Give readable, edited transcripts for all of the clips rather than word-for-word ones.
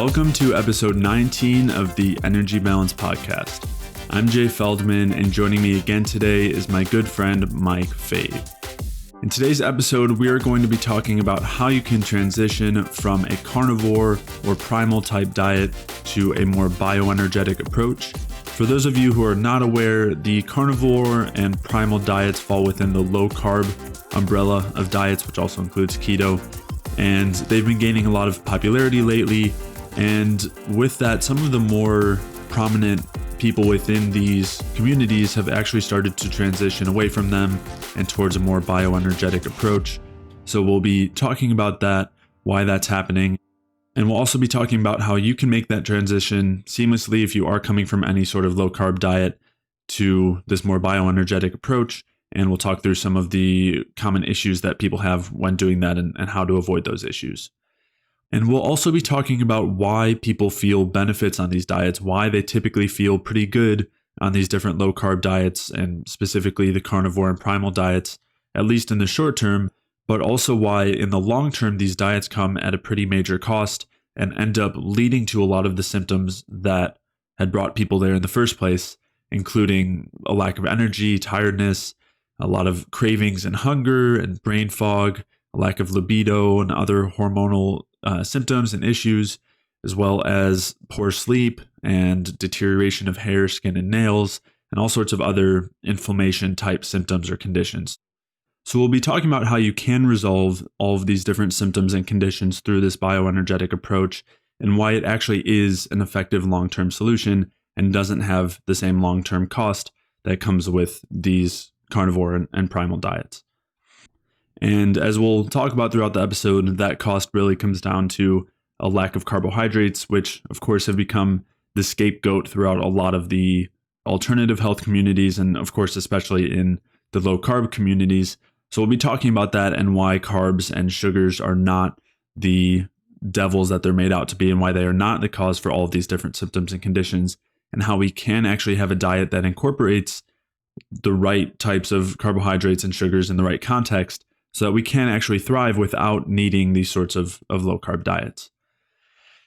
Welcome to episode 19 of the Energy Balance Podcast. I'm Jay Feldman, and joining me again today is my good friend Mike Fave. In today's episode, we are going to be talking about how you can transition from a carnivore or primal type diet to a more bioenergetic approach. For those of you who are not aware, the carnivore and primal diets fall within the low-carb umbrella of diets, which also includes keto, and they've been gaining a lot of popularity lately. And with that, some of the more prominent people within these communities have actually started to transition away from them and towards a more bioenergetic approach. So we'll be talking about that, why that's happening. And we'll also be talking about how you can make that transition seamlessly if you are coming from any sort of low-carb diet to this more bioenergetic approach. And we'll talk through some of the common issues that people have when doing that and how to avoid those issues. And we'll also be talking about why people feel benefits on these diets, why they typically feel pretty good on these different low-carb diets, and specifically the carnivore and primal diets, at least in the short term, but also why in the long term these diets come at a pretty major cost and end up leading to a lot of the symptoms that had brought people there in the first place, including a lack of energy, tiredness, a lot of cravings and hunger and brain fog, a lack of libido and other hormonal symptoms and issues, as well as poor sleep and deterioration of hair, skin, and nails, and all sorts of other inflammation type symptoms or conditions. So we'll be talking about how you can resolve all of these different symptoms and conditions through this bioenergetic approach and why it actually is an effective long-term solution and doesn't have the same long-term cost that comes with these carnivore and primal diets. And as we'll talk about throughout the episode, that cost really comes down to a lack of carbohydrates, which of course have become the scapegoat throughout a lot of the alternative health communities, and of course especially in the low carb communities. So we'll be talking about that and why carbs and sugars are not the devils that they're made out to be, and why they are not the cause for all of these different symptoms and conditions, and how we can actually have a diet that incorporates the right types of carbohydrates and sugars in the right context so that we can actually thrive without needing these sorts of low-carb diets.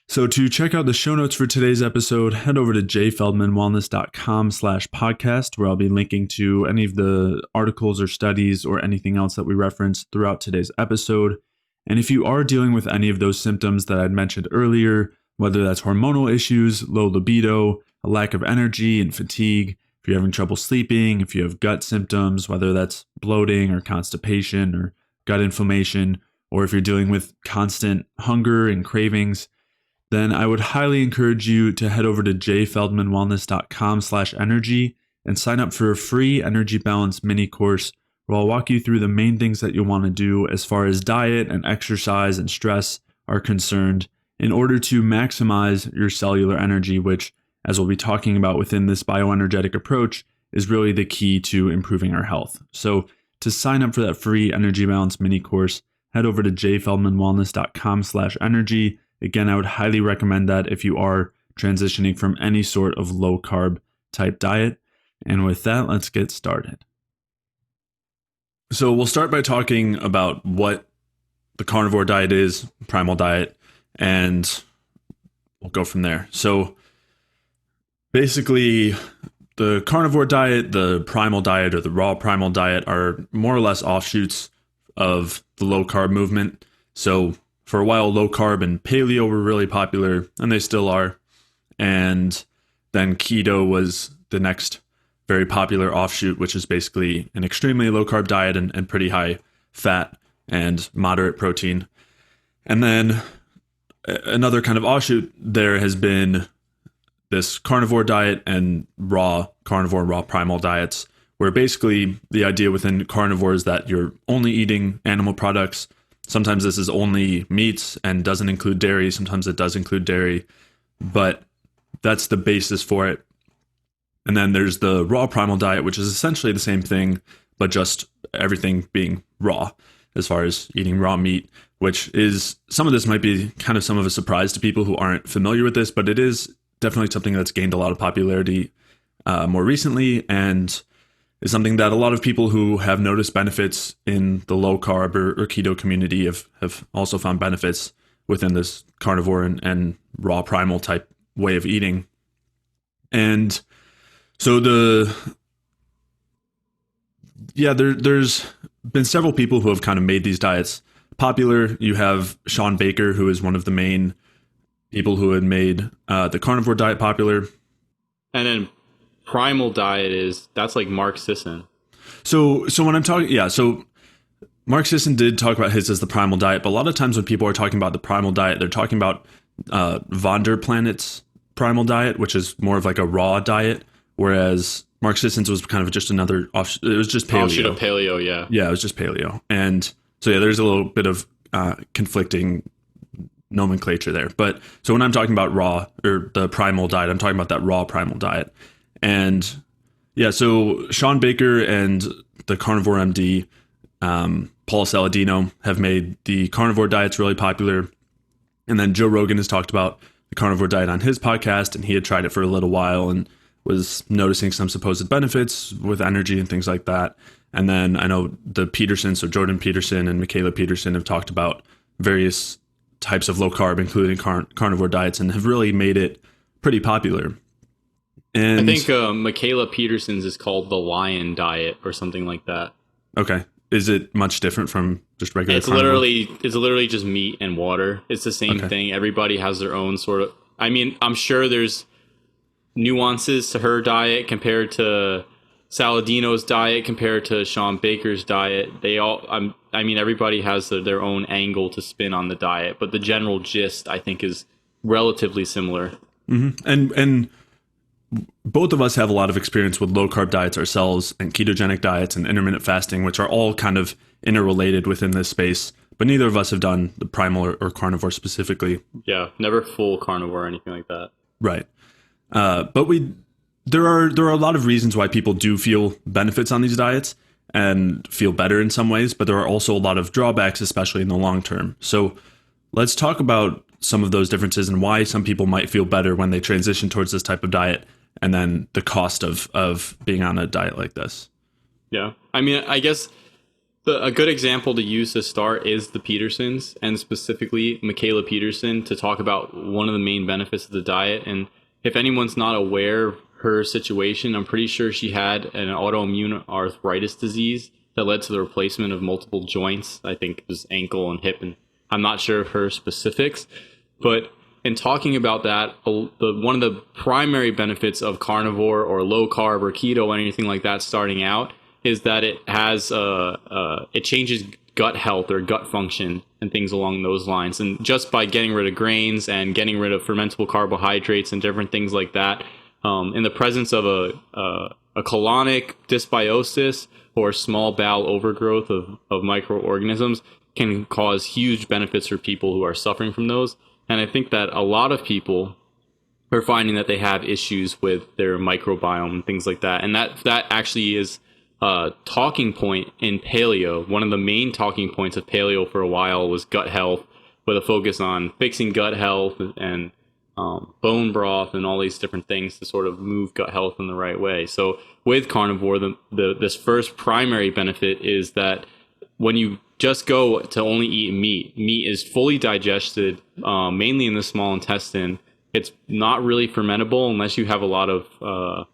So to check out the show notes for today's episode, head over to jayfeldmanwellness.com/podcast, where I'll be linking to any of the articles or studies or anything else that we reference throughout today's episode. And if you are dealing with any of those symptoms that I'd mentioned earlier, whether that's hormonal issues, low libido, a lack of energy and fatigue, if you're having trouble sleeping, if you have gut symptoms, whether that's bloating or constipation or gut inflammation, or if you're dealing with constant hunger and cravings, then I would highly encourage you to head over to jayfeldmanwellness.com/energy and sign up for a free energy balance mini course where I'll walk you through the main things that you'll want to do as far as diet and exercise and stress are concerned in order to maximize your cellular energy, which, as we'll be talking about within this bioenergetic approach, is really the key to improving our health. So to sign up for that free energy balance mini course, head over to jayfeldmanwellness.com/energy. Again, I would highly recommend that if you are transitioning from any sort of low carb type diet. And with that, let's get started. So we'll start by talking about what the carnivore diet is, primal diet, and we'll go from there. So basically, the carnivore diet, the primal diet, or the raw primal diet are more or less offshoots of the low carb movement. So for a while, low carb and paleo were really popular, and they still are. And then keto was the next very popular offshoot, which is basically an extremely low carb diet and pretty high fat and moderate protein. And then another kind of offshoot there has been this carnivore diet and raw carnivore, raw primal diets, where basically the idea within carnivore is that you're only eating animal products. Sometimes this is only meats and doesn't include dairy. Sometimes it does include dairy, but that's the basis for it. And then there's the raw primal diet, which is essentially the same thing, but just everything being raw as far as eating raw meat, which is, some of this might be kind of some of a surprise to people who aren't familiar with this, but it is definitely something that's gained a lot of popularity more recently, and is something that a lot of people who have noticed benefits in the low carb or keto community have also found benefits within this carnivore and raw primal type way of eating. And so there's been several people who have kind of made these diets popular. You have Sean Baker, who is one of the main people who had made the carnivore diet popular. And then Primal diet that's like Mark Sisson. So when I'm talking, so Mark Sisson did talk about his as the primal diet, but a lot of times when people are talking about the primal diet, they're talking about Von der Planet's primal diet, which is more of like a raw diet, whereas Mark Sisson's was kind of just another it was just paleo. Offshoot of paleo, yeah. Yeah, it was just paleo. And so there's a little bit of conflicting nomenclature there. But so when I'm talking about raw or the primal diet, I'm talking about that raw primal diet. And so Sean Baker and the Carnivore MD, Paul Saladino, have made the carnivore diets really popular. And then Joe Rogan has talked about the carnivore diet on his podcast, and he had tried it for a little while and was noticing some supposed benefits with energy and things like that. And then I know the Petersons, so Jordan Peterson and Michaela Peterson, have talked about various types of low carb, including carnivore diets, and have really made it pretty popular. And I think Michaela Peterson's is called the Lion Diet or something like that. Okay. Is it much different from just regular carnivore? It's literally just meat and water. It's the same thing. Everybody has their own sort of... I mean, I'm sure there's nuances to her diet compared to Saladino's diet, compared to Sean Baker's diet. Everybody has their own angle to spin on the diet, but the general gist, I think, is relatively similar. Mm-hmm. And both of us have a lot of experience with low carb diets ourselves, and ketogenic diets and intermittent fasting, which are all kind of interrelated within this space. But neither of us have done the primal or carnivore specifically. Yeah, never full carnivore or anything like that. Right. But there are a lot of reasons why people do feel benefits on these diets and feel better in some ways, but there are also a lot of drawbacks, especially in the long term. So let's talk about some of those differences and why some people might feel better when they transition towards this type of diet, and then the cost of being on a diet like this. Yeah. I mean, I guess a good example to use to start is the Petersons, and specifically Michaela Peterson, to talk about one of the main benefits of the diet. And if anyone's not aware of her situation, I'm pretty sure she had an autoimmune arthritis disease that led to the replacement of multiple joints. I think it was ankle and hip, and I'm not sure of her specifics. But in talking about that, one of the primary benefits of carnivore or low carb or keto or anything like that starting out is that it has it changes gut health or gut function and things along those lines. And just by getting rid of grains and getting rid of fermentable carbohydrates and different things like that, in the presence of a colonic dysbiosis or small bowel overgrowth of microorganisms, can cause huge benefits for people who are suffering from those. And I think that a lot of people are finding that they have issues with their microbiome and things like that. And that actually is a talking point in paleo. One of the main talking points of paleo for a while was gut health, with a focus on fixing gut health and bone broth and all these different things to sort of move gut health in the right way. So with carnivore, this first primary benefit is that when you just go to only eat meat is fully digested, mainly in the small intestine. It's not really fermentable unless you have a lot of,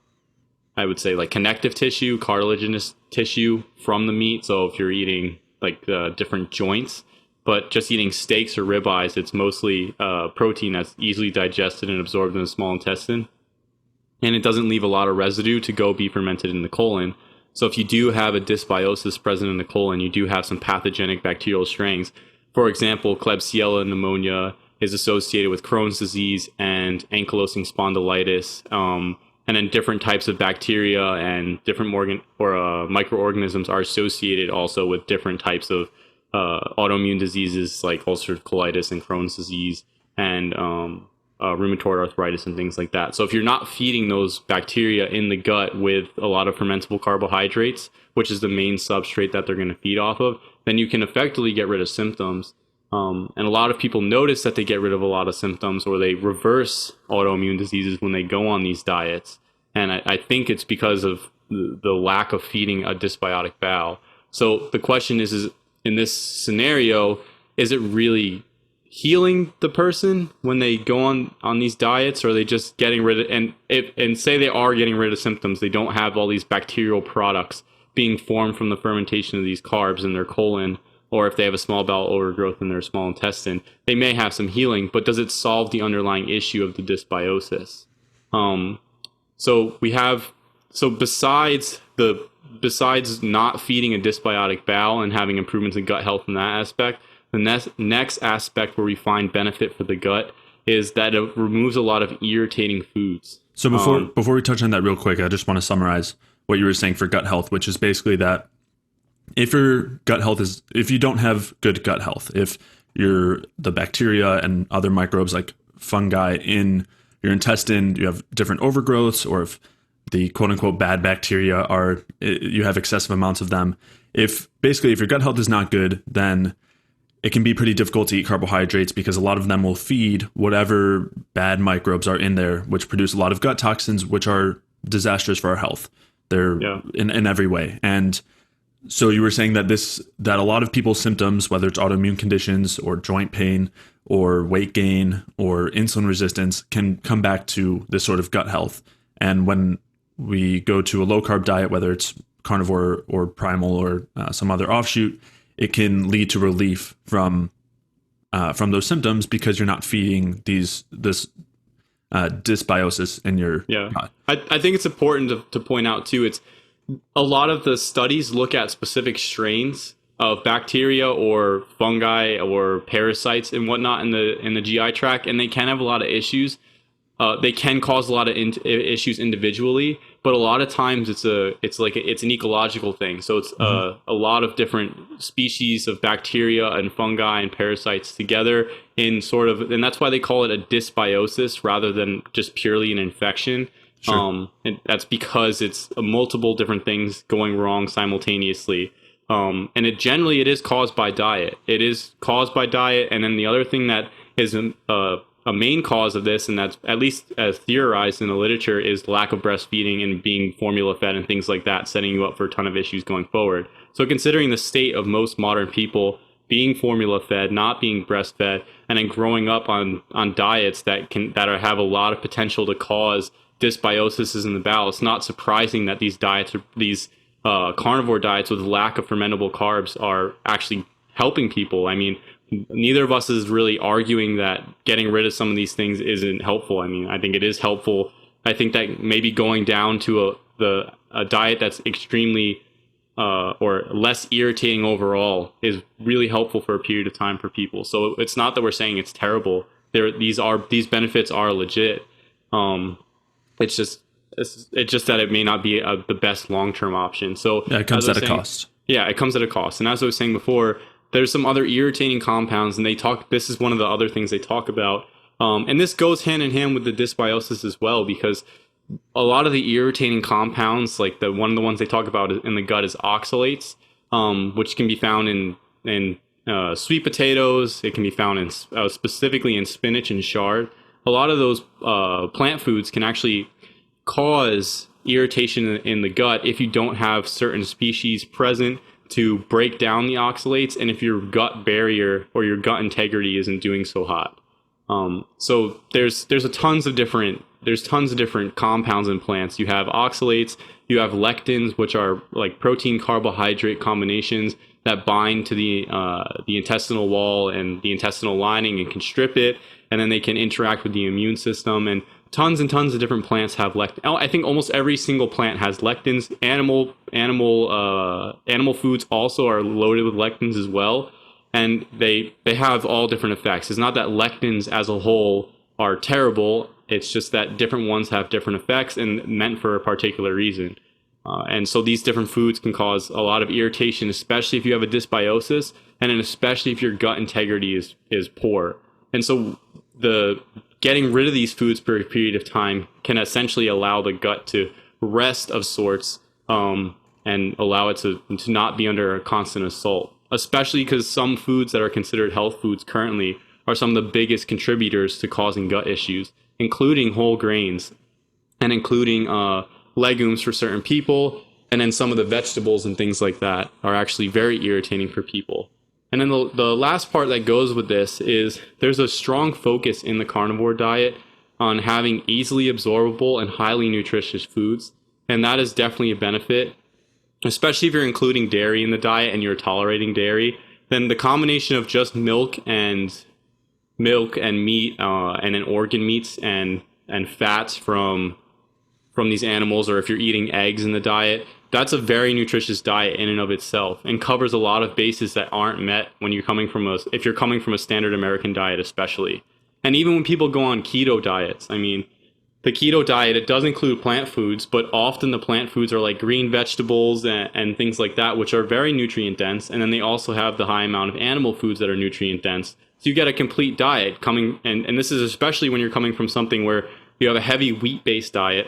I would say, like connective tissue, cartilaginous tissue from the meat. So if you're eating like different joints, but just eating steaks or ribeyes, it's mostly protein that's easily digested and absorbed in the small intestine. And it doesn't leave a lot of residue to go be fermented in the colon. So if you do have a dysbiosis present in the colon, you do have some pathogenic bacterial strains. For example, Klebsiella pneumonia is associated with Crohn's disease and ankylosing spondylitis, and then different types of bacteria and different microorganisms are associated also with different types of autoimmune diseases like ulcerative colitis and Crohn's disease and rheumatoid arthritis and things like that. So if you're not feeding those bacteria in the gut with a lot of fermentable carbohydrates, which is the main substrate that they're going to feed off of, then you can effectively get rid of symptoms. And a lot of people notice that they get rid of a lot of symptoms, or they reverse autoimmune diseases when they go on these diets. And I think it's because of the lack of feeding a dysbiotic bowel. So the question is in this scenario, is it really healing the person when they go on these diets, or are they just getting rid of, and say they are getting rid of symptoms, they don't have all these bacterial products being formed from the fermentation of these carbs in their colon, or if they have a small bowel overgrowth in their small intestine, they may have some healing, but does it solve the underlying issue of the dysbiosis? So besides not feeding a dysbiotic bowel and having improvements in gut health in that aspect, the next aspect where we find benefit for the gut is that it removes a lot of irritating foods. So before we touch on that real quick, I just want to summarize what you were saying for gut health, which is basically that if you don't have good gut health, if the bacteria and other microbes like fungi in your intestine, you have different overgrowths, or if the quote unquote bad bacteria you have excessive amounts of them. If your gut health is not good, then it can be pretty difficult to eat carbohydrates because a lot of them will feed whatever bad microbes are in there, which produce a lot of gut toxins, which are disastrous for our health. They're in every way. And so you were saying that that a lot of people's symptoms, whether it's autoimmune conditions or joint pain or weight gain or insulin resistance, can come back to this sort of gut health. And when we go to a low carb diet, whether it's carnivore or primal or some other offshoot, it can lead to relief from those symptoms because you're not feeding this dysbiosis in your gut. I think it's important to point out too. It's a lot of the studies look at specific strains of bacteria or fungi or parasites and whatnot in the GI tract, and they can have a lot of issues. They can cause a lot of issues individually, but a lot of times it's an ecological thing. So it's a lot of different species of bacteria and fungi and parasites together in and that's why they call it a dysbiosis rather than just purely an infection. Sure. And that's because it's multiple different things going wrong simultaneously. And it is caused by diet. It is caused by diet. And then the other thing that is a main cause of this, and that's at least as theorized in the literature, is lack of breastfeeding and being formula fed and things like that, setting you up for a ton of issues going forward. So considering the state of most modern people being formula fed, not being breastfed, and then growing up on diets that have a lot of potential to cause dysbiosis in the bowel, it's not surprising that these carnivore diets with lack of fermentable carbs are actually helping people. I mean, neither of us is really arguing that getting rid of some of these things isn't helpful. I mean, I think it is helpful. I think that maybe going down to a diet that's extremely or less irritating overall is really helpful for a period of time for people. So it's not that we're saying it's terrible. These benefits are legit. It's just that it may not be the best long-term option. So it comes at a cost. Yeah, it comes at a cost. And as I was saying before, there's some other irritating compounds, and this is one of the other things they talk about. And this goes hand in hand with the dysbiosis as well, because a lot of the irritating compounds, like one of the ones they talk about in the gut is oxalates, which can be found in sweet potatoes. It can be found in specifically in spinach and chard. A lot of those plant foods can actually cause irritation in the gut if you don't have certain species present to break down the oxalates, and if your gut barrier or your gut integrity isn't doing so hot. So there's tons of different compounds in plants. You have oxalates, you have lectins, which are like protein carbohydrate combinations that bind to the intestinal wall and the intestinal lining and can strip it, and then they can interact with the immune system. And tons and tons of different plants have lectins. I think almost every single plant has lectins. Animal foods also are loaded with lectins as well, and they have all different effects. It's not that lectins as a whole are terrible. It's just that different ones have different effects and meant for a particular reason. And so these different foods can cause a lot of irritation, especially if you have a dysbiosis, and then especially if your gut integrity is poor. And so getting rid of these foods for a period of time can essentially allow the gut to rest of sorts, and allow it to not be under a constant assault, especially because some foods that are considered health foods currently are some of the biggest contributors to causing gut issues, including whole grains and including legumes for certain people. And then some of the vegetables and things like that are actually very irritating for people. And then the last part that goes with this is there's a strong focus in the carnivore diet on having easily absorbable and highly nutritious foods. And that is definitely a benefit, especially if you're including dairy in the diet and you're tolerating dairy. Then the combination of just milk and meat and then organ meats and fats from these animals, or if you're eating eggs in the diet, that's a very nutritious diet in and of itself, and covers a lot of bases that aren't met when you're coming from a standard American diet, especially. And even when people go on keto diets, I mean, the keto diet, it does include plant foods, but often the plant foods are like green vegetables and things like that, which are very nutrient dense. And then they also have the high amount of animal foods that are nutrient dense. So you get a complete diet coming, and this is especially when you're coming from something where you have a heavy wheat-based diet.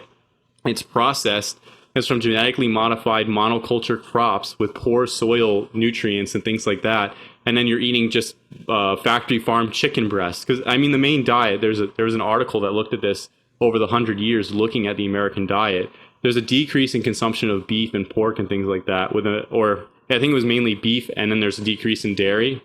It's processed. It's from genetically modified monoculture crops with poor soil nutrients and things like that. And then you're eating just factory farmed chicken breasts. Because, I mean, the main diet, there was an article that looked at this over the 100 years looking at the American diet. There's a decrease in consumption of beef and pork and things like that. I think it was mainly beef, and then there's a decrease in dairy.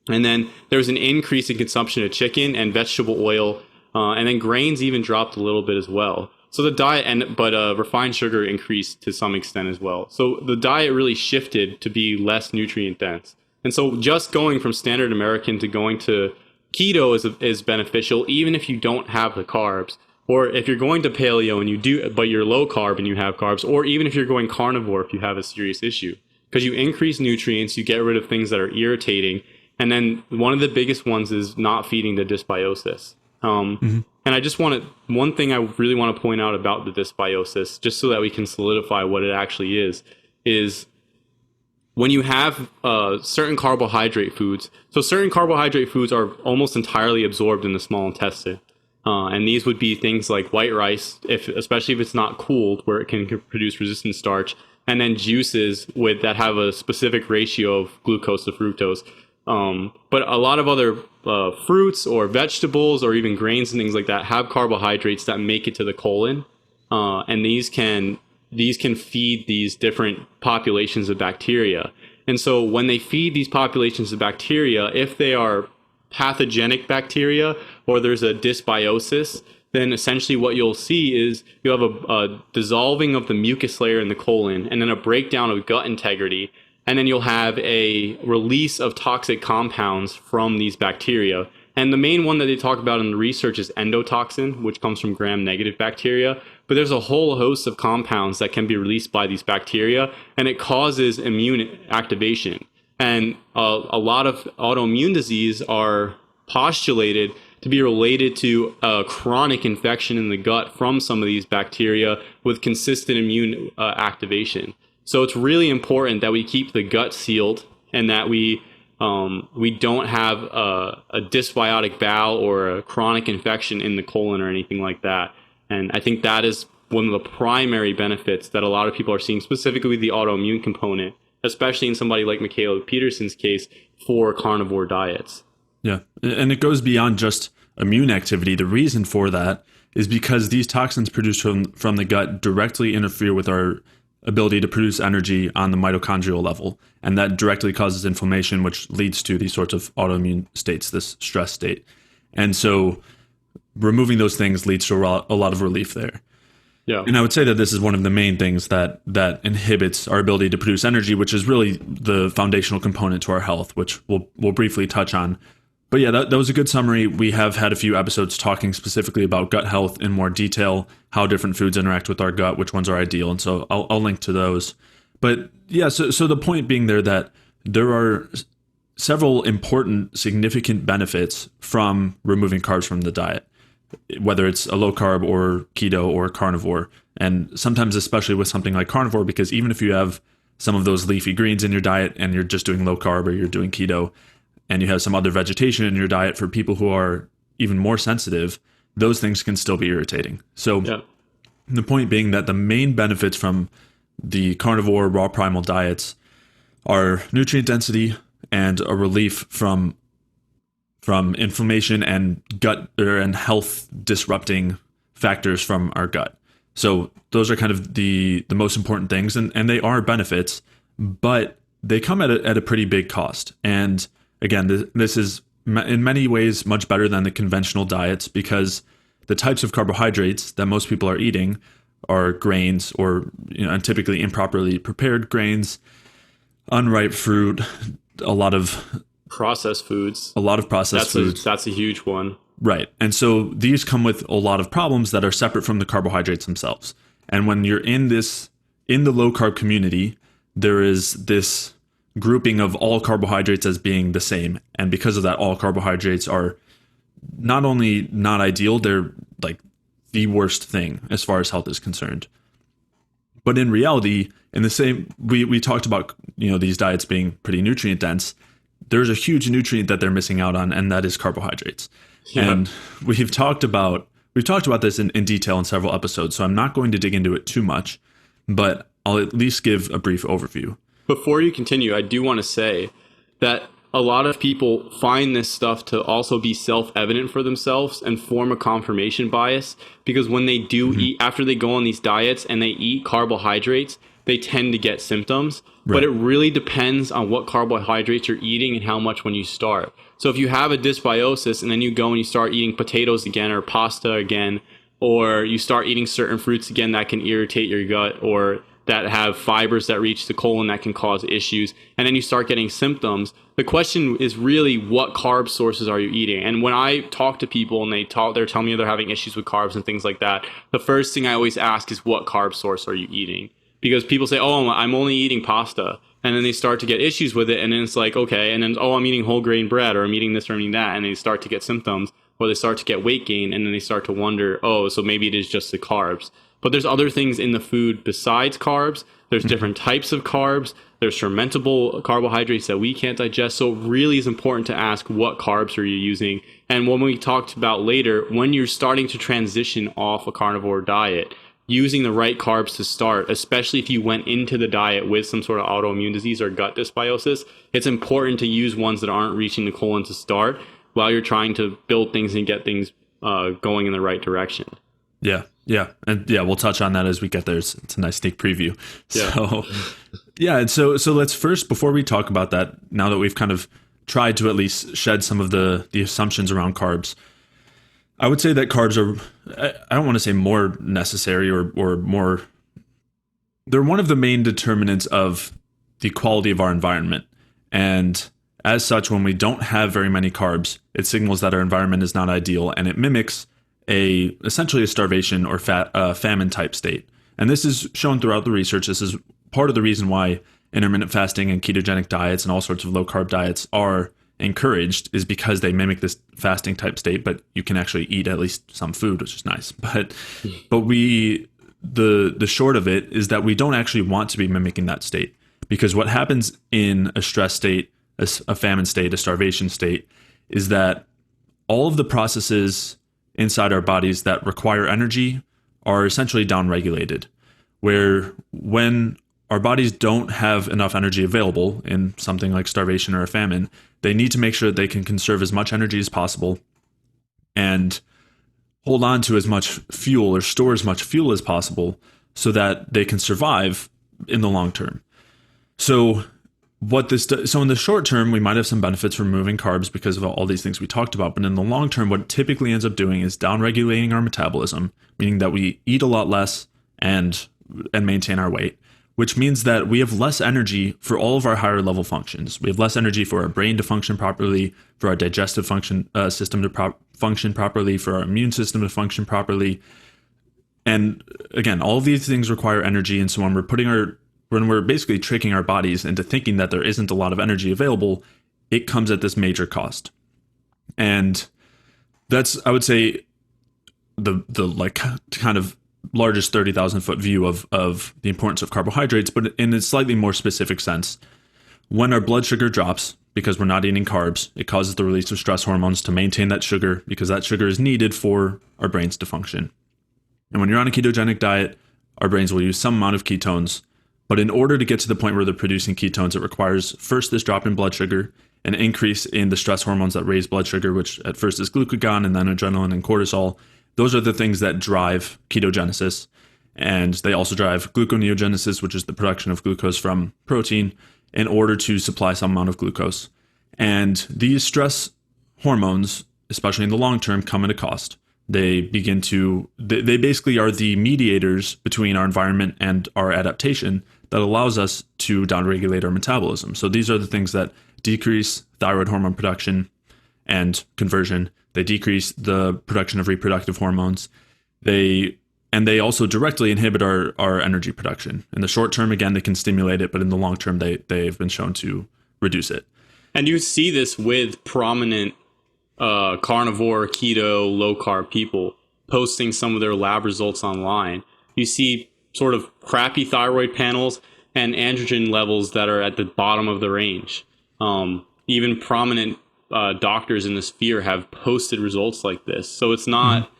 And then there's an increase in consumption of chicken and vegetable oil. And then grains even dropped a little bit as well. So the diet, but refined sugar increased to some extent as well. So the diet really shifted to be less nutrient dense. And so just going from standard American to going to keto is beneficial, even if you don't have the carbs. Or if you're going to paleo and you do, but you're low carb and you have carbs, or even if you're going carnivore if you have a serious issue, because you increase nutrients, you get rid of things that are irritating. And then one of the biggest ones is not feeding the dysbiosis. And I just one thing I really want to point out about the dysbiosis, just so that we can solidify what it actually is when you have certain carbohydrate foods. So certain carbohydrate foods are almost entirely absorbed in the small intestine. And these would be things like white rice, especially if it's not cooled, where it can produce resistant starch, and then juices that have a specific ratio of glucose to fructose. But a lot of other fruits or vegetables or even grains and things like that have carbohydrates that make it to the colon, and these can feed these different populations of bacteria. And so when they feed these populations of bacteria, if they are pathogenic bacteria or there's a dysbiosis, then essentially what you'll see is you have a dissolving of the mucus layer in the colon, and then a breakdown of gut integrity. And then you'll have a release of toxic compounds from these bacteria. And the main one that they talk about in the research is endotoxin, which comes from gram-negative bacteria. But there's a whole host of compounds that can be released by these bacteria, and it causes immune activation. And a lot of autoimmune disease are postulated to be related to a chronic infection in the gut from some of these bacteria with consistent immune activation. So it's really important that we keep the gut sealed, and that we don't have a dysbiotic bowel or a chronic infection in the colon or anything like that. And I think that is one of the primary benefits that a lot of people are seeing, specifically the autoimmune component, especially in somebody like Mikhaila Peterson's case, for carnivore diets. Yeah, and it goes beyond just immune activity. The reason for that is because these toxins produced from the gut directly interfere with our ability to produce energy on the mitochondrial level. And that directly causes inflammation, which leads to these sorts of autoimmune states, this stress state. And so removing those things leads to a lot of relief there. Yeah. And I would say that this is one of the main things that inhibits our ability to produce energy, which is really the foundational component to our health, which we'll briefly touch on. But yeah, that was a good summary. We have had a few episodes talking specifically about gut health in more detail, how different foods interact with our gut, which ones are ideal. And so I'll link to those. But yeah, so the point being there that there are several important, significant benefits from removing carbs from the diet, whether it's a low carb or keto or carnivore. And sometimes, especially with something like carnivore, because even if you have some of those leafy greens in your diet and you're just doing low carb or you're doing keto, and you have some other vegetation in your diet, for people who are even more sensitive, those things can still be irritating. So The point being that the main benefits from the carnivore raw primal diets are nutrient density and a relief from inflammation and gut and health disrupting factors from our gut. So those are kind of the most important things, and they are benefits, but they come at a pretty big cost. And again, this is in many ways much better than the conventional diets, because the types of carbohydrates that most people are eating are grains, or and typically improperly prepared grains, unripe fruit, a lot of processed foods. That's a huge one. Right. And so these come with a lot of problems that are separate from the carbohydrates themselves. And when you're in the low carb community, there is this grouping of all carbohydrates as being the same. And because of that, all carbohydrates are not only not ideal, they're like the worst thing as far as health is concerned. But in reality, in the same, we talked about, these diets being pretty nutrient dense. There's a huge nutrient that they're missing out on, and that is carbohydrates. Yeah. And we've talked about this in detail in several episodes, so I'm not going to dig into it too much, but I'll at least give a brief overview. Before you continue, I do want to say that a lot of people find this stuff to also be self-evident for themselves and form a confirmation bias, because when they do eat, after they go on these diets and they eat carbohydrates, they tend to get symptoms. Right. But it really depends on what carbohydrates you're eating and how much when you start. So if you have a dysbiosis and then you go and you start eating potatoes again or pasta again, or you start eating certain fruits again that can irritate your gut, or that have fibers that reach the colon that can cause issues, and then you start getting symptoms, the question is really, what carb sources are you eating? And when I talk to people and they're telling me they're having issues with carbs and things like that, the first thing I always ask is, what carb source are you eating? Because people say, oh, I'm only eating pasta. And then they start to get issues with it. And then it's like, okay. And then, oh, I'm eating whole grain bread, or I'm eating this or I'm eating that. And they start to get symptoms, or they start to get weight gain. And then they start to wonder, oh, so maybe it is just the carbs. But there's other things in the food besides carbs. There's different types of carbs. There's fermentable carbohydrates that we can't digest. So it really is important to ask, what carbs are you using? And when we talked about later, when you're starting to transition off a carnivore diet, using the right carbs to start, especially if you went into the diet with some sort of autoimmune disease or gut dysbiosis, it's important to use ones that aren't reaching the colon to start while you're trying to build things and get things going in the right direction. Yeah. And we'll touch on that as we get there. It's a nice sneak preview. Yeah. So let's first, before we talk about that, now that we've kind of tried to at least shed some of the assumptions around carbs, I would say that carbs are, I don't want to say more necessary or more, they're one of the main determinants of the quality of our environment. And as such, when we don't have very many carbs, it signals that our environment is not ideal, and it mimics essentially a starvation or famine type state. And this is shown throughout the research. This is part of the reason why intermittent fasting and ketogenic diets and all sorts of low carb diets are encouraged, is because they mimic this fasting type state, but you can actually eat at least some food, which is nice. But the short of it is that we don't actually want to be mimicking that state, because what happens in a stress state, a famine state, a starvation state, is that all of the processes inside our bodies that require energy are essentially downregulated, where when our bodies don't have enough energy available in something like starvation or a famine, they need to make sure that they can conserve as much energy as possible and hold on to as much fuel or store as much fuel as possible so that they can survive in the long term. So in the short term, we might have some benefits from removing carbs because of all these things we talked about. But in the long term, what it typically ends up doing is downregulating our metabolism, meaning that we eat a lot less and maintain our weight, which means that we have less energy for all of our higher level functions. We have less energy for our brain to function properly, for our digestive system to function properly, for our immune system to function properly. And again, all of these things require energy. And so when we're basically tricking our bodies into thinking that there isn't a lot of energy available, it comes at this major cost. And that's, I would say, the like kind of largest 30,000 foot view of the importance of carbohydrates, but in a slightly more specific sense. When our blood sugar drops, because we're not eating carbs, it causes the release of stress hormones to maintain that sugar, because that sugar is needed for our brains to function. And when you're on a ketogenic diet, our brains will use some amount of ketones. But in order to get to the point where they're producing ketones, it requires first this drop in blood sugar, an increase in the stress hormones that raise blood sugar, which at first is glucagon and then adrenaline and cortisol. Those are the things that drive ketogenesis. And they also drive gluconeogenesis, which is the production of glucose from protein. in order to supply some amount of glucose. And these stress hormones, especially in the long term, come at a cost. They basically are the mediators between our environment and our adaptation that allows us to downregulate our metabolism. So these are the things that decrease thyroid hormone production and conversion. They decrease the production of reproductive hormones. They also directly inhibit our energy production. In the short term, again, they can stimulate it, but in the long term, they've been shown to reduce it. And you see this with prominent carnivore, keto, low-carb people posting some of their lab results online. You see sort of crappy thyroid panels and androgen levels that are at the bottom of the range. Even prominent doctors in the sphere have posted results like this. So it's not,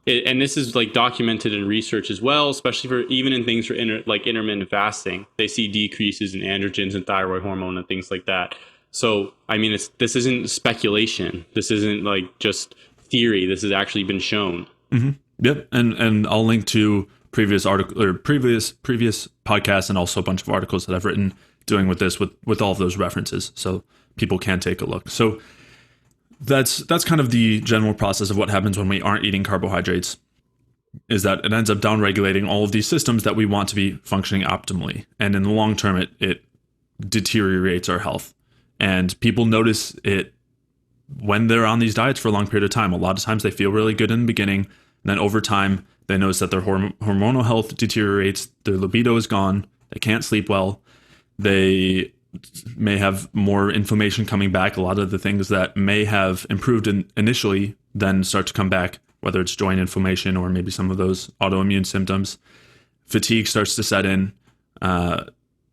and this is like documented in research as well, especially for even in things for like intermittent fasting. They see decreases in androgens and thyroid hormone and things like that. So, I mean, this isn't speculation. This isn't like just theory. This has actually been shown. Mm-hmm. Yep. And I'll link to previous article or previous podcasts and also a bunch of articles that I've written dealing with this with all of those references. So people can take a look. So that's kind of the general process of what happens when we aren't eating carbohydrates, is that it ends up downregulating all of these systems that we want to be functioning optimally. And in the long term, it deteriorates our health. And people notice it when they're on these diets for a long period of time. A lot of times they feel really good in the beginning. And then over time, they notice that their hormonal health deteriorates. Their libido is gone. They can't sleep well. They may have more inflammation coming back. A lot of the things that may have improved initially then start to come back, whether it's joint inflammation or maybe some of those autoimmune symptoms. Fatigue starts to set in,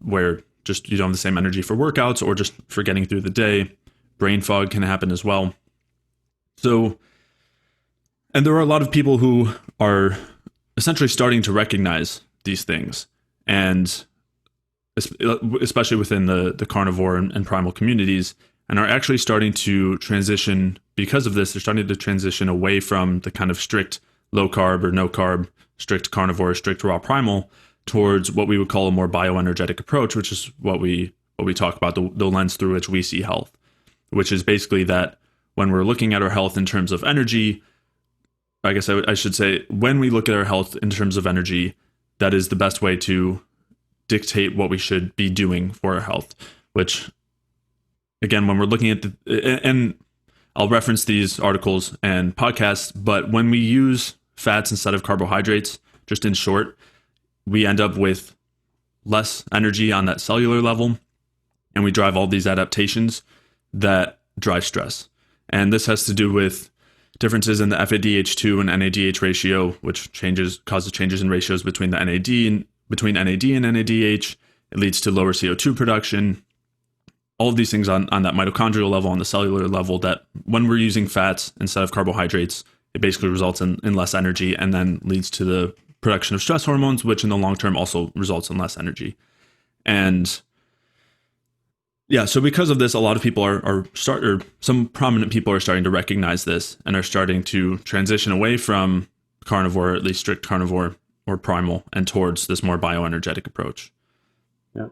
where just you don't have the same energy for workouts or just for getting through the day. Brain fog can happen as well. So, and there are a lot of people who are essentially starting to recognize these things, and especially within the carnivore and primal communities, and are actually starting to transition because of this. They're starting to transition away from the kind of strict low carb or no carb, strict carnivore, strict raw primal, towards what we would call a more bioenergetic approach, which is what we talk about, the lens through which we see health, which is basically that when we're looking at our health in terms of energy, I guess I should say, when we look at our health in terms of energy, that is the best way to dictate what we should be doing for our health, which, again, when we're looking at and I'll reference these articles and podcasts, but when we use fats instead of carbohydrates, just in short, we end up with less energy on that cellular level, and we drive all these adaptations that drive stress. And this has to do with differences in the FADH2 and NADH ratio, which causes changes in ratios between the NAD and NADH. It leads to lower CO2 production. All of these things on that mitochondrial level, on the cellular level, that when we're using fats instead of carbohydrates, it basically results in less energy and then leads to the production of stress hormones, which in the long term also results in less energy. And yeah, so because of this, a lot of people some prominent people are starting to recognize this and are starting to transition away from carnivore, at least strict carnivore or primal, and towards this more bioenergetic approach. Yeah.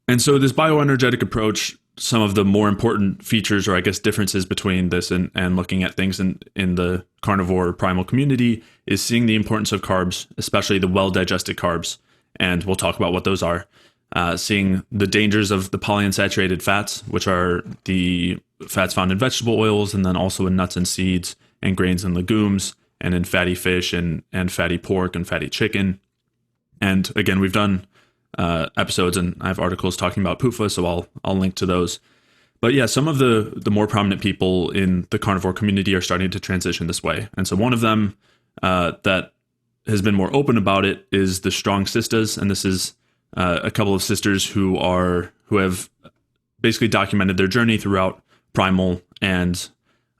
And so this bioenergetic approach, some of the more important features, or I guess differences between this and looking at things in the carnivore or primal community, is seeing the importance of carbs, especially the well-digested carbs. And we'll talk about what those are. Seeing the dangers of the polyunsaturated fats, which are the fats found in vegetable oils, and then also in nuts and seeds and grains and legumes, and in fatty fish and fatty pork and fatty chicken. And again, we've done episodes and I have articles talking about PUFA, so I'll link to those. But yeah, some of the more prominent people in the carnivore community are starting to transition this way. And so one of them that has been more open about it is the Strong Sisters, and this is a couple of sisters who have basically documented their journey throughout primal and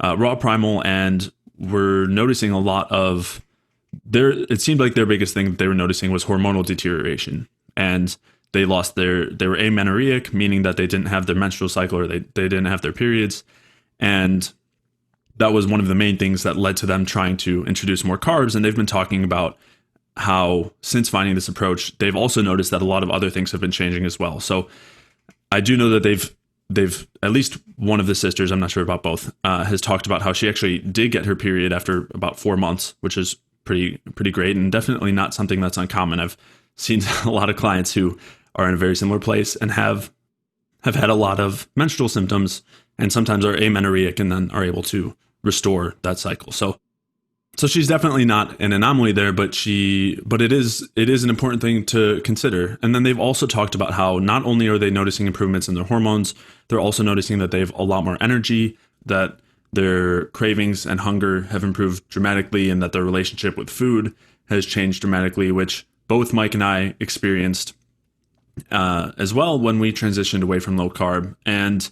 raw primal, and were noticing a lot of it seemed like their biggest thing that they were noticing was hormonal deterioration. And they were amenorrheic, meaning that they didn't have their menstrual cycle, or they didn't have their periods. And that was one of the main things that led to them trying to introduce more carbs. And they've been talking about how, since finding this approach, they've also noticed that a lot of other things have been changing as well. So I do know that they've at least one of the sisters, I'm not sure about both, has talked about how she actually did get her period after about 4 months, which is pretty great, and definitely not something that's uncommon. I've seen a lot of clients who are in a very similar place and have had a lot of menstrual symptoms and sometimes are amenorrheic and then are able to restore that cycle. So she's definitely not an anomaly there, but it is an important thing to consider. And then they've also talked about how not only are they noticing improvements in their hormones, they're also noticing that they have a lot more energy, that their cravings and hunger have improved dramatically, and that their relationship with food has changed dramatically, which both Mike and I experienced as well when we transitioned away from low carb. And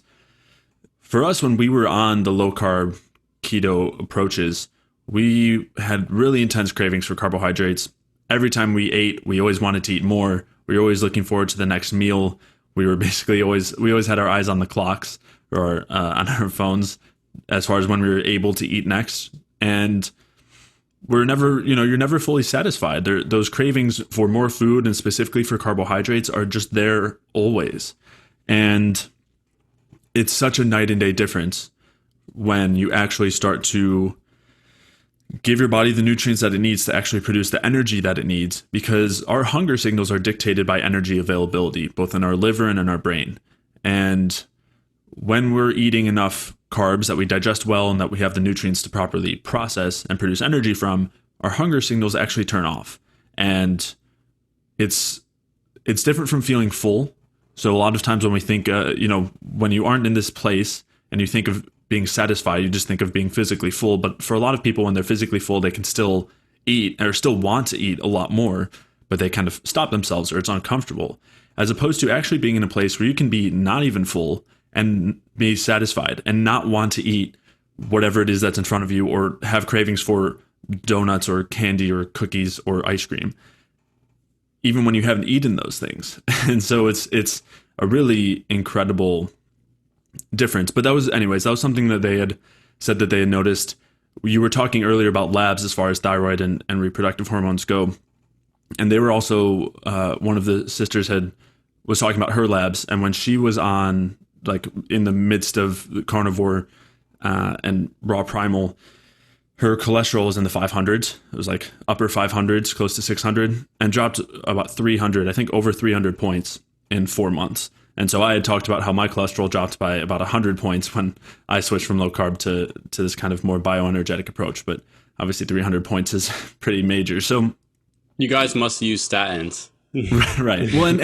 for us, when we were on the low carb keto approaches, we had really intense cravings for carbohydrates. Every time we ate, we always wanted to eat more. We were always looking forward to the next meal. We always had our eyes on the clocks or on our phones as far as when we were able to eat next. And you're never fully satisfied. Those cravings for more food and specifically for carbohydrates are just there always. And it's such a night and day difference when you actually start to give your body the nutrients that it needs to actually produce the energy that it needs, because our hunger signals are dictated by energy availability, both in our liver and in our brain. And when we're eating enough carbs that we digest well and that we have the nutrients to properly process and produce energy from, our hunger signals actually turn off. And it's different from feeling full. So a lot of times when we think, when you aren't in this place and you think of being satisfied, you just think of being physically full. But for a lot of people, when they're physically full, they can still eat or still want to eat a lot more, but they kind of stop themselves or it's uncomfortable, as opposed to actually being in a place where you can be not even full and be satisfied and not want to eat whatever it is that's in front of you or have cravings for donuts or candy or cookies or ice cream, even when you haven't eaten those things. And so it's a really incredible difference. But that was something that they had said that they had noticed. You were talking earlier about labs as far as thyroid and reproductive hormones go. And they were also, one of the sisters was talking about her labs. And when she was on, like in the midst of the Carnivore and raw Primal, her cholesterol was in the 500s. It was like upper 500s, close to 600, and dropped about 300, I think over 300 points in 4 months. And so I had talked about how my cholesterol dropped by about 100 points when I switched from low carb to this kind of more bioenergetic approach. But obviously 300 points is pretty major. So you guys must use statins. Right. Well,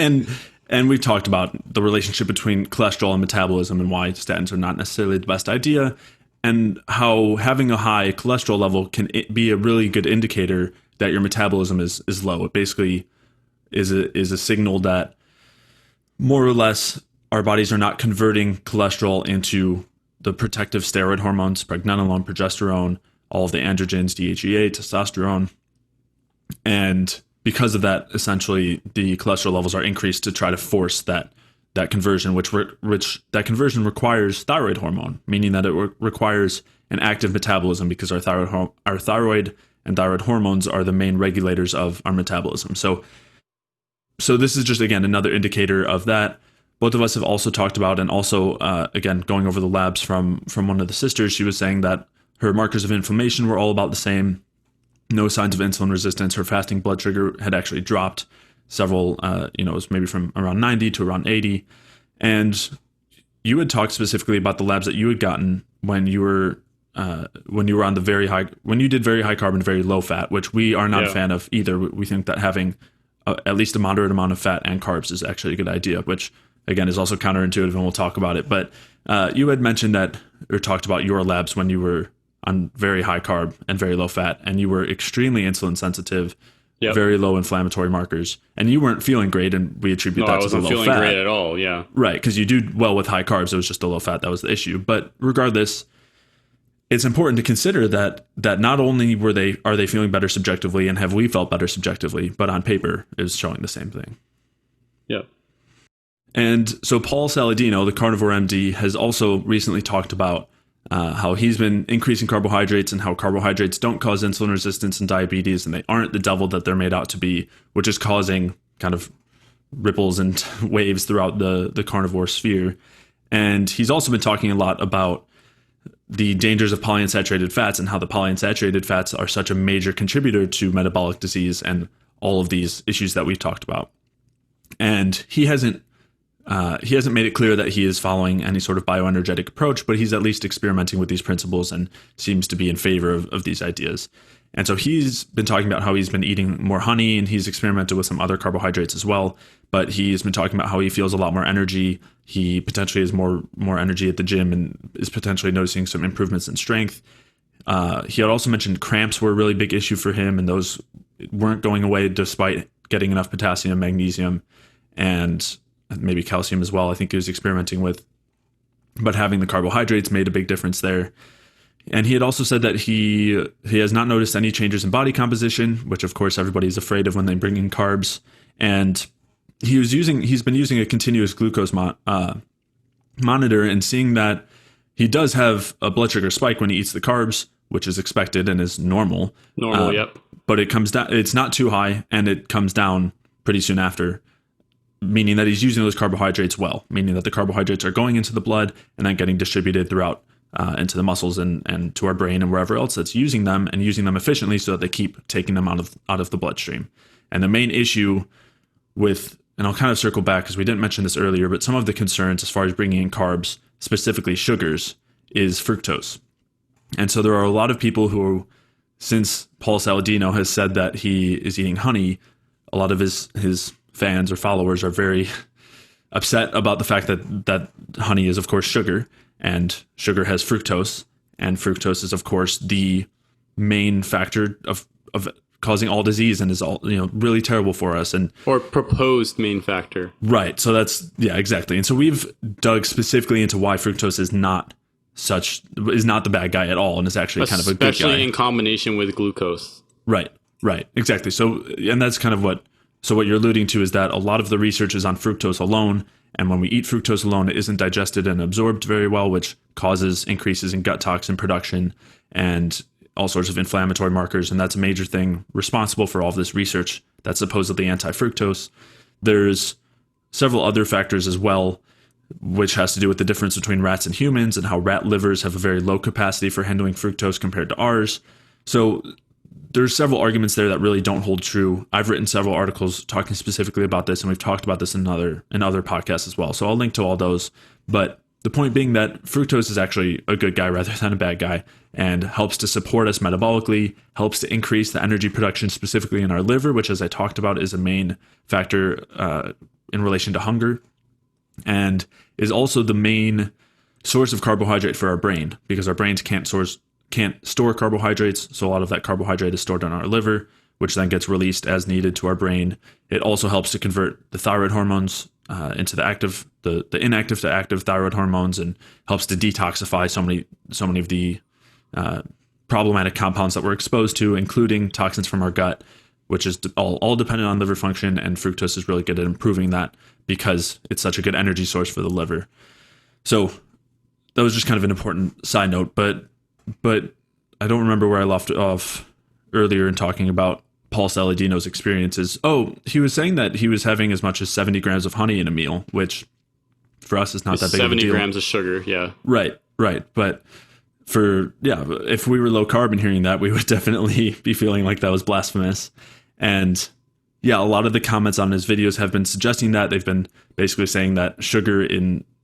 and we talked about the relationship between cholesterol and metabolism and why statins are not necessarily the best idea, and how having a high cholesterol level can be a really good indicator that your metabolism is low. It basically is a signal that more or less our bodies are not converting cholesterol into the protective steroid hormones, pregnenolone, progesterone, all of the androgens, DHEA, testosterone. And because of that, essentially the cholesterol levels are increased to try to force that conversion, which that conversion requires thyroid hormone, meaning that it requires an active metabolism, because our thyroid and thyroid hormones are the main regulators of our metabolism. So this is just, again, another indicator of that. Both of us have also talked about, and also, again, going over the labs from one of the sisters, she was saying that her markers of inflammation were all about the same. No signs of insulin resistance. Her fasting blood sugar had actually dropped several, it was maybe from around 90 to around 80. And you had talked specifically about the labs that you had gotten when you were on when you did very high carb and very low fat, which we are not a fan of either. We think that having at least a moderate amount of fat and carbs is actually a good idea, which again is also counterintuitive, and we'll talk about it. But you had mentioned that, or talked about your labs when you were on very high carb and very low fat, and you were extremely insulin sensitive, very low inflammatory markers, and you weren't feeling great, and we attribute that to the low fat. I wasn't feeling great at all, yeah. Right, because you do well with high carbs. It was just the low fat that was the issue. But regardless, it's important to consider that not only are they feeling better subjectively, and have we felt better subjectively, but on paper is showing the same thing. Yeah. And so Paul Saladino, the Carnivore MD, has also recently talked about how he's been increasing carbohydrates, and how carbohydrates don't cause insulin resistance and diabetes, and they aren't the devil that they're made out to be, which is causing kind of ripples and waves throughout the carnivore sphere. And he's also been talking a lot about the dangers of polyunsaturated fats and how the polyunsaturated fats are such a major contributor to metabolic disease and all of these issues that we've talked about. And he hasn't made it clear that he is following any sort of bioenergetic approach, but he's at least experimenting with these principles and seems to be in favor of these ideas. And so he's been talking about how he's been eating more honey, and he's experimented with some other carbohydrates as well. But he's been talking about how he feels a lot more energy. He potentially has more energy at the gym and is potentially noticing some improvements in strength. He had also mentioned cramps were a really big issue for him, and those weren't going away despite getting enough potassium, magnesium, and maybe calcium as well. I think he was experimenting with, but having the carbohydrates made a big difference there. And he had also said that he has not noticed any changes in body composition, which of course everybody's afraid of when they bring in carbs. And he's been using a continuous glucose monitor and seeing that he does have a blood sugar spike when he eats the carbs, which is expected and is normal. Yep. But it comes down, it's not too high, and it comes down pretty soon after, meaning that he's using those carbohydrates well, meaning that the carbohydrates are going into the blood and then getting distributed throughout into the muscles and to our brain and wherever else that's using them, and using them efficiently so that they keep taking them out of the bloodstream. And the main issue with, and I'll kind of circle back because we didn't mention this earlier, but some of the concerns as far as bringing in carbs, specifically sugars, is fructose. And so there are a lot of people who, since Paul Saladino has said that he is eating honey, a lot of his fans or followers are very upset about the fact that honey is, of course, sugar, and sugar has fructose, and fructose is, of course, the main factor of causing all disease and is all, really terrible for us. Or proposed main factor. Right. So yeah, exactly. And so we've dug specifically into why fructose is not the bad guy at all, and is actually kind of a good guy. Especially in combination with glucose. Right. Exactly. So, and that's kind of what you're alluding to, is that a lot of the research is on fructose alone. And when we eat fructose alone, it isn't digested and absorbed very well, which causes increases in gut toxin production and all sorts of inflammatory markers. And that's a major thing responsible for all of this research that's supposedly anti-fructose. There's several other factors as well, which has to do with the difference between rats and humans and how rat livers have a very low capacity for handling fructose compared to ours. So there's several arguments there that really don't hold true. I've written several articles talking specifically about this, and we've talked about this in other podcasts as well. So I'll link to all those. But the point being that fructose is actually a good guy rather than a bad guy, and helps to support us metabolically, helps to increase the energy production specifically in our liver, which, as I talked about, is a main factor in relation to hunger, and is also the main source of carbohydrate for our brain, because our brains can't store carbohydrates, so a lot of that carbohydrate is stored in our liver, which then gets released as needed to our brain. It also helps to convert the thyroid hormones into the inactive to active thyroid hormones, and helps to detoxify so many of the problematic compounds that we're exposed to, including toxins from our gut, which is all dependent on liver function, and fructose is really good at improving that because it's such a good energy source for the liver. So that was just kind of an important side note, but I don't remember where I left off earlier in talking about Paul Saladino's experiences. Oh, he was saying that he was having as much as 70 grams of honey in a meal, which for us is not that big of a deal. 70 grams of sugar, yeah. Right. But if we were low carb and hearing that, we would definitely be feeling like that was blasphemous. And yeah, a lot of the comments on his videos have been suggesting that. They've been basically saying that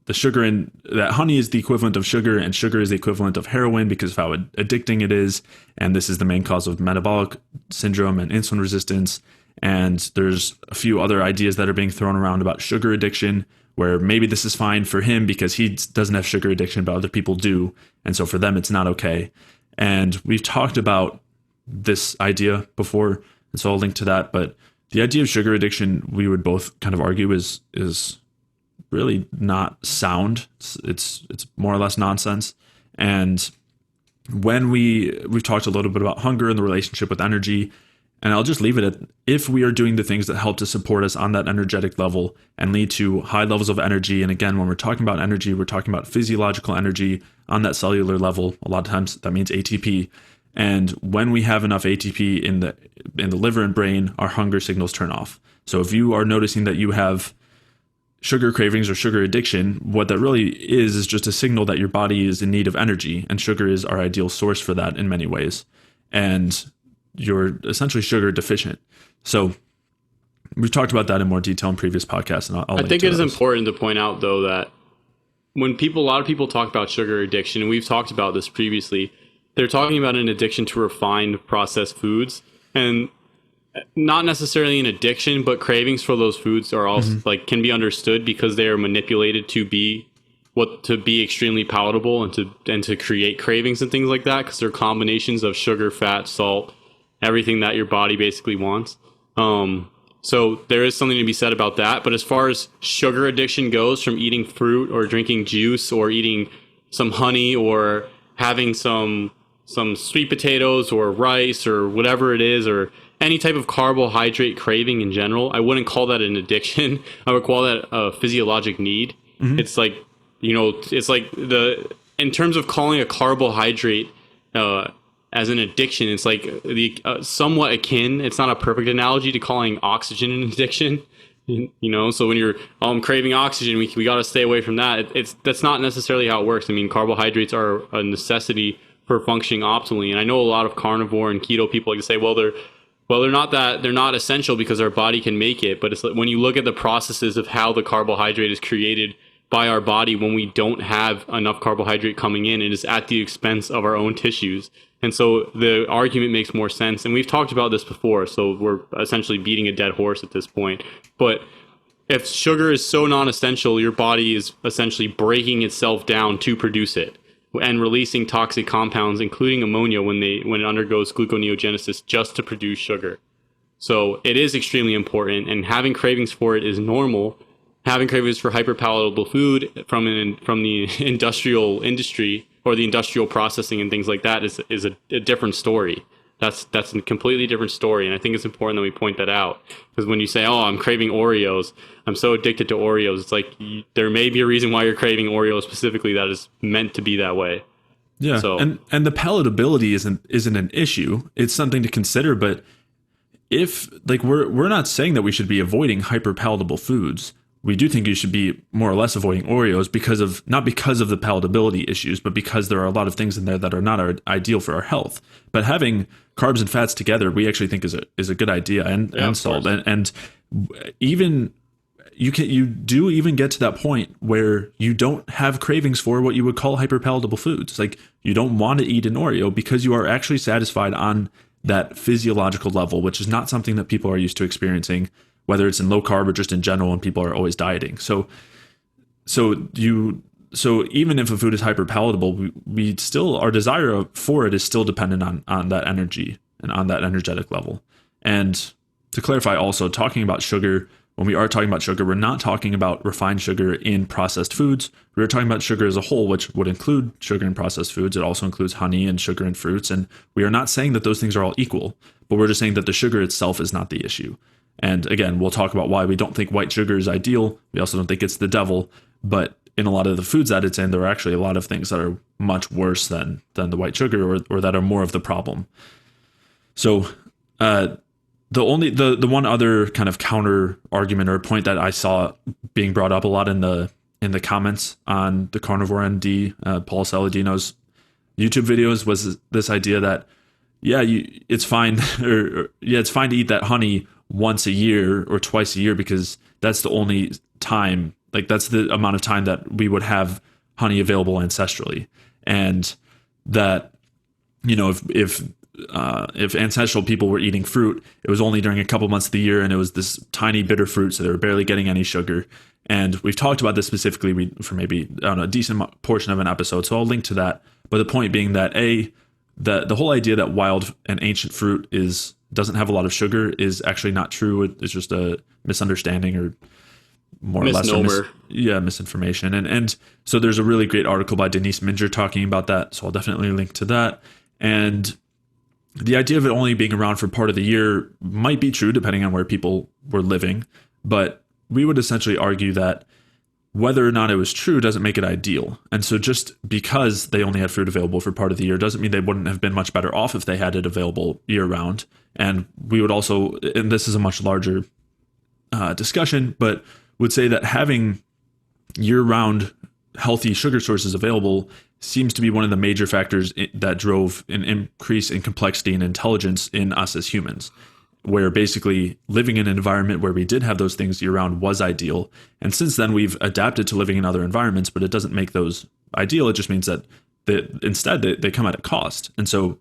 that honey is the equivalent of sugar, and sugar is the equivalent of heroin because of how addicting it is. And this is the main cause of metabolic syndrome and insulin resistance. And there's a few other ideas that are being thrown around about sugar addiction, where maybe this is fine for him because he doesn't have sugar addiction, but other people do. And so for them, it's not okay. And we've talked about this idea before, and so I'll link to that. But the idea of sugar addiction, we would both kind of argue is really not sound. It's more or less nonsense. And when we've talked a little bit about hunger and the relationship with energy, and I'll just leave it at, if we are doing the things that help to support us on that energetic level and lead to high levels of energy. And again, when we're talking about energy, we're talking about physiological energy on that cellular level. A lot of times that means ATP. And when we have enough ATP in the liver and brain, our hunger signals turn off. So if you are noticing that you have sugar cravings or sugar addiction, what that really is just a signal that your body is in need of energy, and sugar is our ideal source for that in many ways. And you're essentially sugar deficient. So we've talked about that in more detail in previous podcasts, and I think it is important to point out, though, that when a lot of people talk about sugar addiction, and we've talked about this previously, they're talking about an addiction to refined processed foods, and not necessarily an addiction, but cravings for those foods are also like can be understood because they are manipulated to be extremely palatable and to create cravings and things like that, because they're combinations of sugar, fat, salt, everything that your body basically wants. So there is something to be said about that. But as far as sugar addiction goes, from eating fruit or drinking juice or eating some honey or having some sweet potatoes or rice or whatever it is, or any type of carbohydrate craving in general, I wouldn't call that an addiction. I would call that a physiologic need. It's like, it's like in terms of calling a carbohydrate as an addiction, it's like somewhat akin. It's not a perfect analogy to calling oxygen an addiction. So when you're craving oxygen, we got to stay away from that. That's not necessarily how it works. I mean, carbohydrates are a necessity for functioning optimally. And I know a lot of carnivore and keto people like to say, they're not essential because our body can make it. But it's like when you look at the processes of how the carbohydrate is created by our body, when we don't have enough carbohydrate coming in, it is at the expense of our own tissues. And so the argument makes more sense. And we've talked about this before, so we're essentially beating a dead horse at this point. But if sugar is so non-essential, your body is essentially breaking itself down to produce it and releasing toxic compounds, including ammonia, when it undergoes gluconeogenesis just to produce sugar. So it is extremely important, and having cravings for it is normal. Having cravings for hyperpalatable food from the industrial industry or the industrial processing and things like that is a different story. That's a completely different story, and I think it's important that we point that out, because when you say, "Oh, I'm craving Oreos. I'm so addicted to Oreos," it's like there may be a reason why you're craving Oreos specifically that is meant to be that way. Yeah, so, and the palatability isn't an issue. It's something to consider, but if we're not saying that we should be avoiding hyperpalatable foods. We do think you should be more or less avoiding Oreos not because of the palatability issues, but because there are a lot of things in there that are not ideal for our health. But having carbs and fats together, we actually think is a good idea, and salt, and even you do even get to that point where you don't have cravings for what you would call hyperpalatable foods. Like, you don't want to eat an Oreo because you are actually satisfied on that physiological level, which is not something that people are used to experiencing, whether it's in low carb or just in general when people are always dieting. So even if a food is hyper palatable, we still, our desire for it is still dependent on that energy and on that energetic level. And to clarify also, talking about sugar, when we are talking about sugar, we're not talking about refined sugar in processed foods. We're talking about sugar as a whole, which would include sugar in processed foods. It also includes honey and sugar in fruits. And we are not saying that those things are all equal, but we're just saying that the sugar itself is not the issue. And again, we'll talk about why we don't think white sugar is ideal. We also don't think it's the devil. But in a lot of the foods that it's in, there are actually a lot of things that are much worse than the white sugar, or that are more of the problem. So the one other kind of counter argument or point that I saw being brought up a lot in the comments on the Carnivore ND, Paul Saladino's YouTube videos, was this idea that it's fine it's fine to eat that honey once a year or twice a year because that's the only time, like that's the amount of time that we would have honey available ancestrally. And that, if ancestral people were eating fruit, it was only during a couple months of the year, and it was this tiny bitter fruit, so they were barely getting any sugar. And we've talked about this specifically for maybe, I don't know, a decent portion of an episode, so I'll link to that. But the point being that the whole idea that wild and ancient fruit doesn't have a lot of sugar is actually not true. It's just a misunderstanding, or more misnomer. Or less misinformation. And so there's a really great article by Denise Minger talking about that, so I'll definitely link to that. And the idea of it only being around for part of the year might be true depending on where people were living, but we would essentially argue that whether or not it was true doesn't make it ideal. And so just because they only had fruit available for part of the year doesn't mean they wouldn't have been much better off if they had it available year round. And we would also, and this is a much larger discussion, but would say that having year-round healthy sugar sources available seems to be one of the major factors that drove an increase in complexity and intelligence in us as humans, where basically living in an environment where we did have those things year-round was ideal. And since then, we've adapted to living in other environments, but it doesn't make those ideal. It just means that instead they come at a cost. And so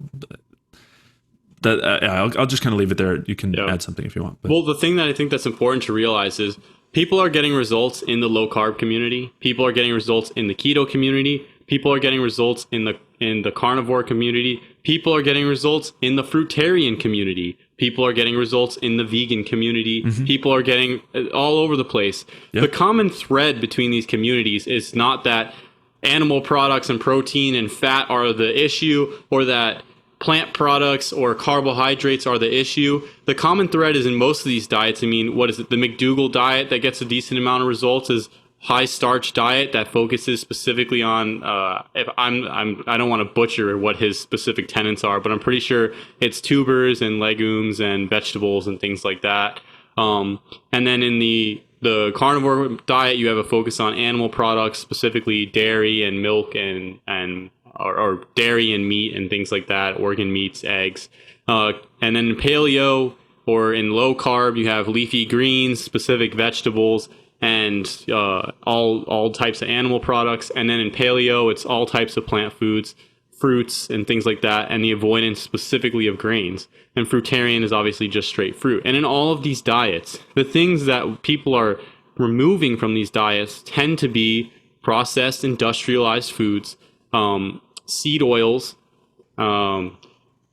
that I'll just kind of leave it there. You can add something if you want. Well, the thing that I think that's important to realize is people are getting results in the low-carb community. People are getting results in the keto community. People are getting results in the carnivore community. People are getting results in the fruitarian community. People are getting results in the vegan community. Mm-hmm. People are getting all over the place. Yep. The common thread between these communities is not that animal products and protein and fat are the issue, or that plant products or carbohydrates are the issue. The common thread is in most of these diets. I mean, what is it? The McDougall diet that gets a decent amount of results is high starch diet that focuses specifically on I don't want to butcher what his specific tenets are, but I'm pretty sure it's tubers and legumes and vegetables and things like that. And then in the carnivore diet, you have a focus on animal products, specifically dairy and milk or dairy and meat and things like that, organ meats, eggs. And then in paleo or in low carb, you have leafy greens, specific vegetables, and all types of animal products. And then in paleo, it's all types of plant foods, fruits and things like that, and the avoidance specifically of grains. And fruitarian is obviously just straight fruit. And in all of these diets, the things that people are removing from these diets tend to be processed, industrialized foods, seed oils,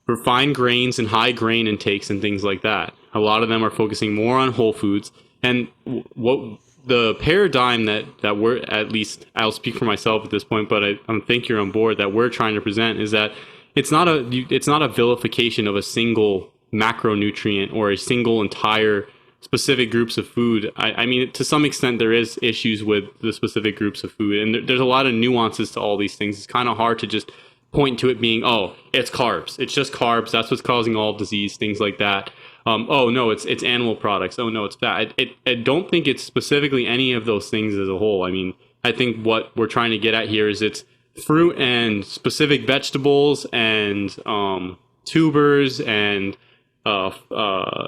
refined grains and high grain intakes and things like that. A lot of them are focusing more on whole foods. And what the paradigm that we're, at least I'll speak for myself at this point, but I think you're on board, that we're trying to present is that it's not a vilification of a single macronutrient or a single entire specific groups of food. I mean, to some extent, there is issues with the specific groups of food, and there's a lot of nuances to all these things. It's kind of hard to just point to it being, oh, it's carbs. It's just carbs. That's what's causing all disease, things like that. Oh, no, it's animal products. Oh, no, it's fat. I don't think it's specifically any of those things as a whole. I mean, I think what we're trying to get at here is it's fruit and specific vegetables and tubers and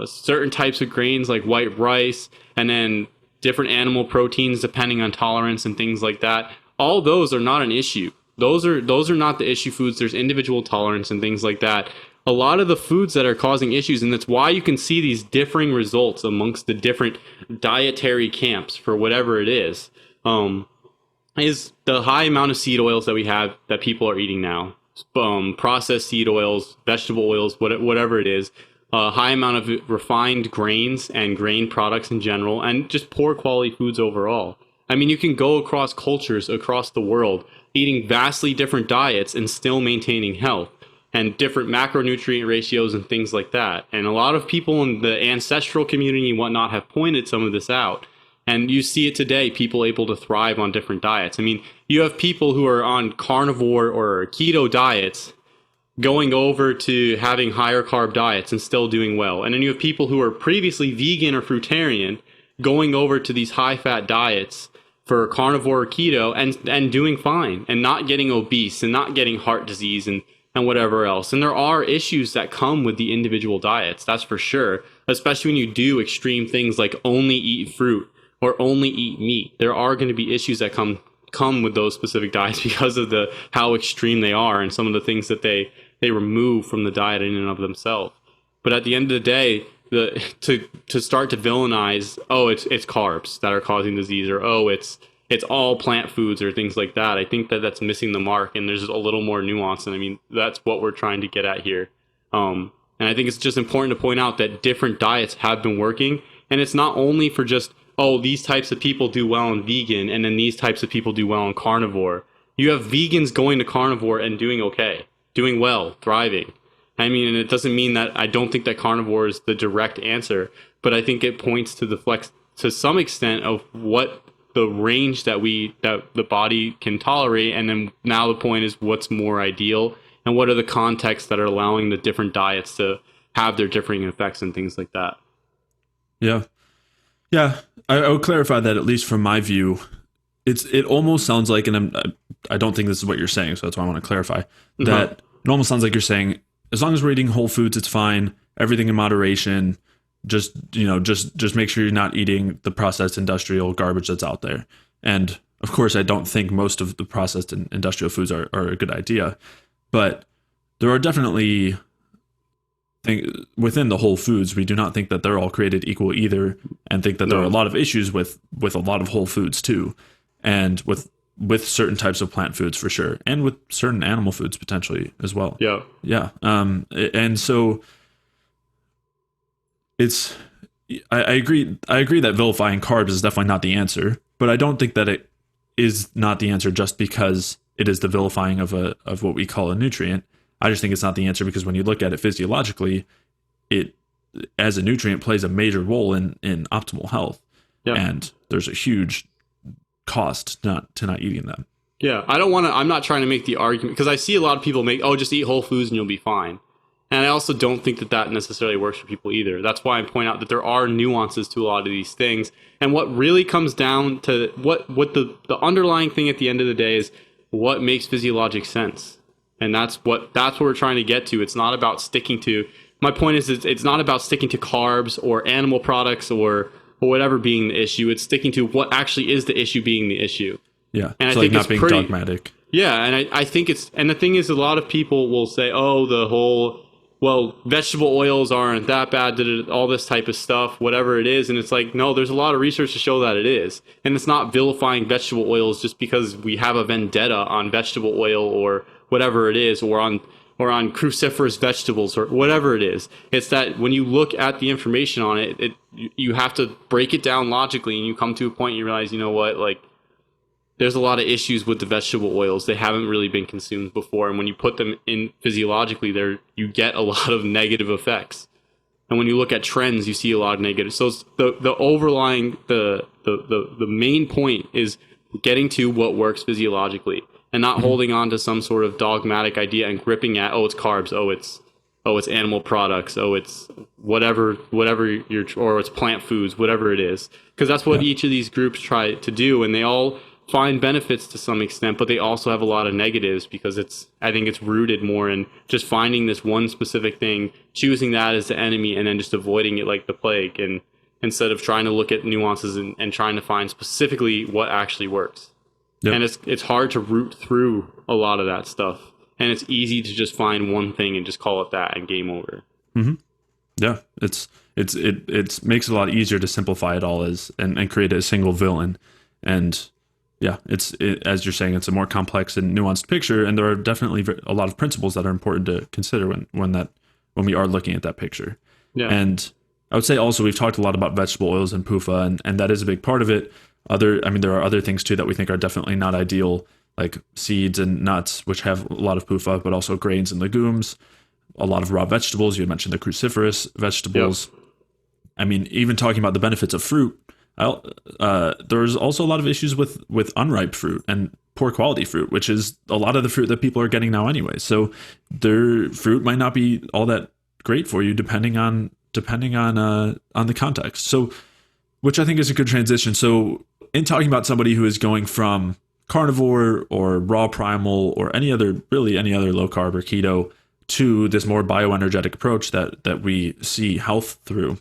certain types of grains like white rice, and then different animal proteins depending on tolerance and things like that. All those are not an issue. Those are not the issue foods. There's individual tolerance and things like that. A lot of the foods that are causing issues, and that's why you can see these differing results amongst the different dietary camps for whatever it is the high amount of seed oils that we have that people are eating now, processed seed oils, vegetable oils, whatever it is, high amount of refined grains and grain products in general, and just poor quality foods overall. I mean, you can go across cultures across the world eating vastly different diets and still maintaining health, and different macronutrient ratios and things like that. And a lot of people in the ancestral community and whatnot have pointed some of this out. And you see it today, people able to thrive on different diets. I mean, you have people who are on carnivore or keto diets going over to having higher carb diets and still doing well. And then you have people who are previously vegan or fruitarian going over to these high fat diets for carnivore or keto and doing fine and not getting obese and not getting heart disease and whatever else. And there are issues that come with the individual diets, that's for sure, especially when you do extreme things like only eat fruit or only eat meat. There are going to be issues that come with those specific diets because of how extreme they are and some of the things that they remove from the diet in and of themselves. But at the end of the day, to start to villainize, oh, it's carbs that are causing disease, or oh, it's all plant foods or things like that, I think that's missing the mark, and there's a little more nuance. And I mean, that's what we're trying to get at here. And I think it's just important to point out that different diets have been working, and it's not only for just, oh, these types of people do well in vegan, and then these types of people do well in carnivore. You have vegans going to carnivore and doing okay, doing well, thriving. I mean, and it doesn't mean that I don't think that carnivore is the direct answer, but I think it points to the flex to some extent of what the range that the body can tolerate. And then now the point is what's more ideal and what are the contexts that are allowing the different diets to have their differing effects and things like that. Yeah. Yeah, I would clarify that, at least from my view, it almost sounds like, and I don't think this is what you're saying, so that's why I want to clarify Uh-huh. that. It almost sounds like you're saying, as long as we're eating whole foods, it's fine. Everything in moderation. Just make sure you're not eating the processed industrial garbage that's out there. And of course, I don't think most of the processed industrial foods are a good idea, but there are definitely within the whole foods. We do not think that they're all created equal either, and think that there are a No. lot of issues with a lot of whole foods too, and with certain types of plant foods for sure, and with certain animal foods potentially as well. Yeah. Yeah. And so it's I agree. I agree that vilifying carbs is definitely not the answer, but I don't think that it is not the answer just because it is the vilifying of what we call a nutrient. I just think it's not the answer because when you look at it physiologically, it as a nutrient plays a major role in optimal health, Yeah. and there's a huge cost to not eating them. Yeah. I'm not trying to make the argument because I see a lot of people make, oh, just eat whole foods and you'll be fine. And I also don't think that that necessarily works for people either. That's why I point out that there are nuances to a lot of these things. And what really comes down to what the underlying thing at the end of the day is what makes physiologic sense. And that's what we're trying to get to. It's not about sticking to, my point is it's not about sticking to carbs or animal products or whatever being the issue. It's sticking to what actually is the issue being the issue. Yeah, And I so like think not it's being pretty dogmatic. yeah, and I think it's, and the thing is, a lot of people will say, oh, the whole, well, vegetable oils aren't that bad, all this type of stuff, whatever it is. And it's like, no, there's a lot of research to show that it is. And it's not vilifying vegetable oils just because we have a vendetta on vegetable oil or whatever it is, or on cruciferous vegetables or whatever it is. It's that when you look at the information on it, you have to break it down logically, and you come to a point and you realize, you know what, like, there's a lot of issues with the vegetable oils. They haven't really been consumed before, and when you put them in physiologically, there you get a lot of negative effects. And when you look at trends, you see a lot of negative. So it's the overlying the main point is getting to what works physiologically, and not holding on to some sort of dogmatic idea and gripping at, oh, it's carbs, it's animal products, it's whatever you're, or it's plant foods, whatever it is, because that's what each of these groups try to do, and they all find benefits to some extent, but they also have a lot of negatives because I think it's rooted more in just finding this one specific thing, choosing that as the enemy, and then just avoiding it like the plague, and instead of trying to look at nuances and trying to find specifically what actually works. Yep. And it's hard to root through a lot of that stuff, and it's easy to just find one thing and just call it that and game over. Mm-hmm. Yeah, it makes it a lot easier to simplify it all and create a single villain. And yeah, as you're saying, it's a more complex and nuanced picture, and there are definitely a lot of principles that are important to consider when we are looking at that picture. Yeah. And I would say also we've talked a lot about vegetable oils and PUFA, and that is a big part of it. There are other things too that we think are definitely not ideal, like seeds and nuts, which have a lot of PUFA, but also grains and legumes, a lot of raw vegetables. You had mentioned the cruciferous vegetables. Yep. I mean, even talking about the benefits of fruit, there's also a lot of issues with unripe fruit and poor quality fruit, which is a lot of the fruit that people are getting now anyway. So their fruit might not be all that great for you depending on the context. So, which I think is a good transition. So in talking about somebody who is going from carnivore or raw primal or any other low carb or keto to this more bioenergetic approach that we see health through,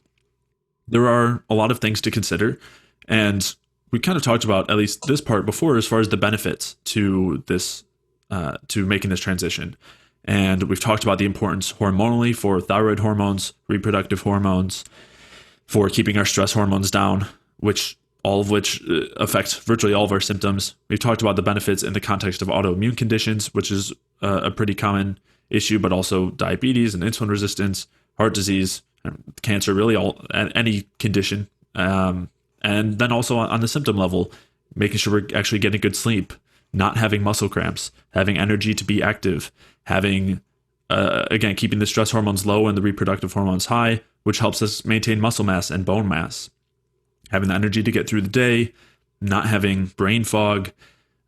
there are a lot of things to consider. And we kind of talked about at least this part before as far as the benefits to this, to making this transition. And we've talked about the importance hormonally for thyroid hormones, reproductive hormones, for keeping our stress hormones down, all of which affect virtually all of our symptoms. We've talked about the benefits in the context of autoimmune conditions, which is a pretty common issue, but also diabetes and insulin resistance, heart disease, cancer, really any condition. And then also on the symptom level, making sure we're actually getting good sleep, not having muscle cramps, having energy to be active, having, again, keeping the stress hormones low and the reproductive hormones high, which helps us maintain muscle mass and bone mass, having the energy to get through the day, not having brain fog.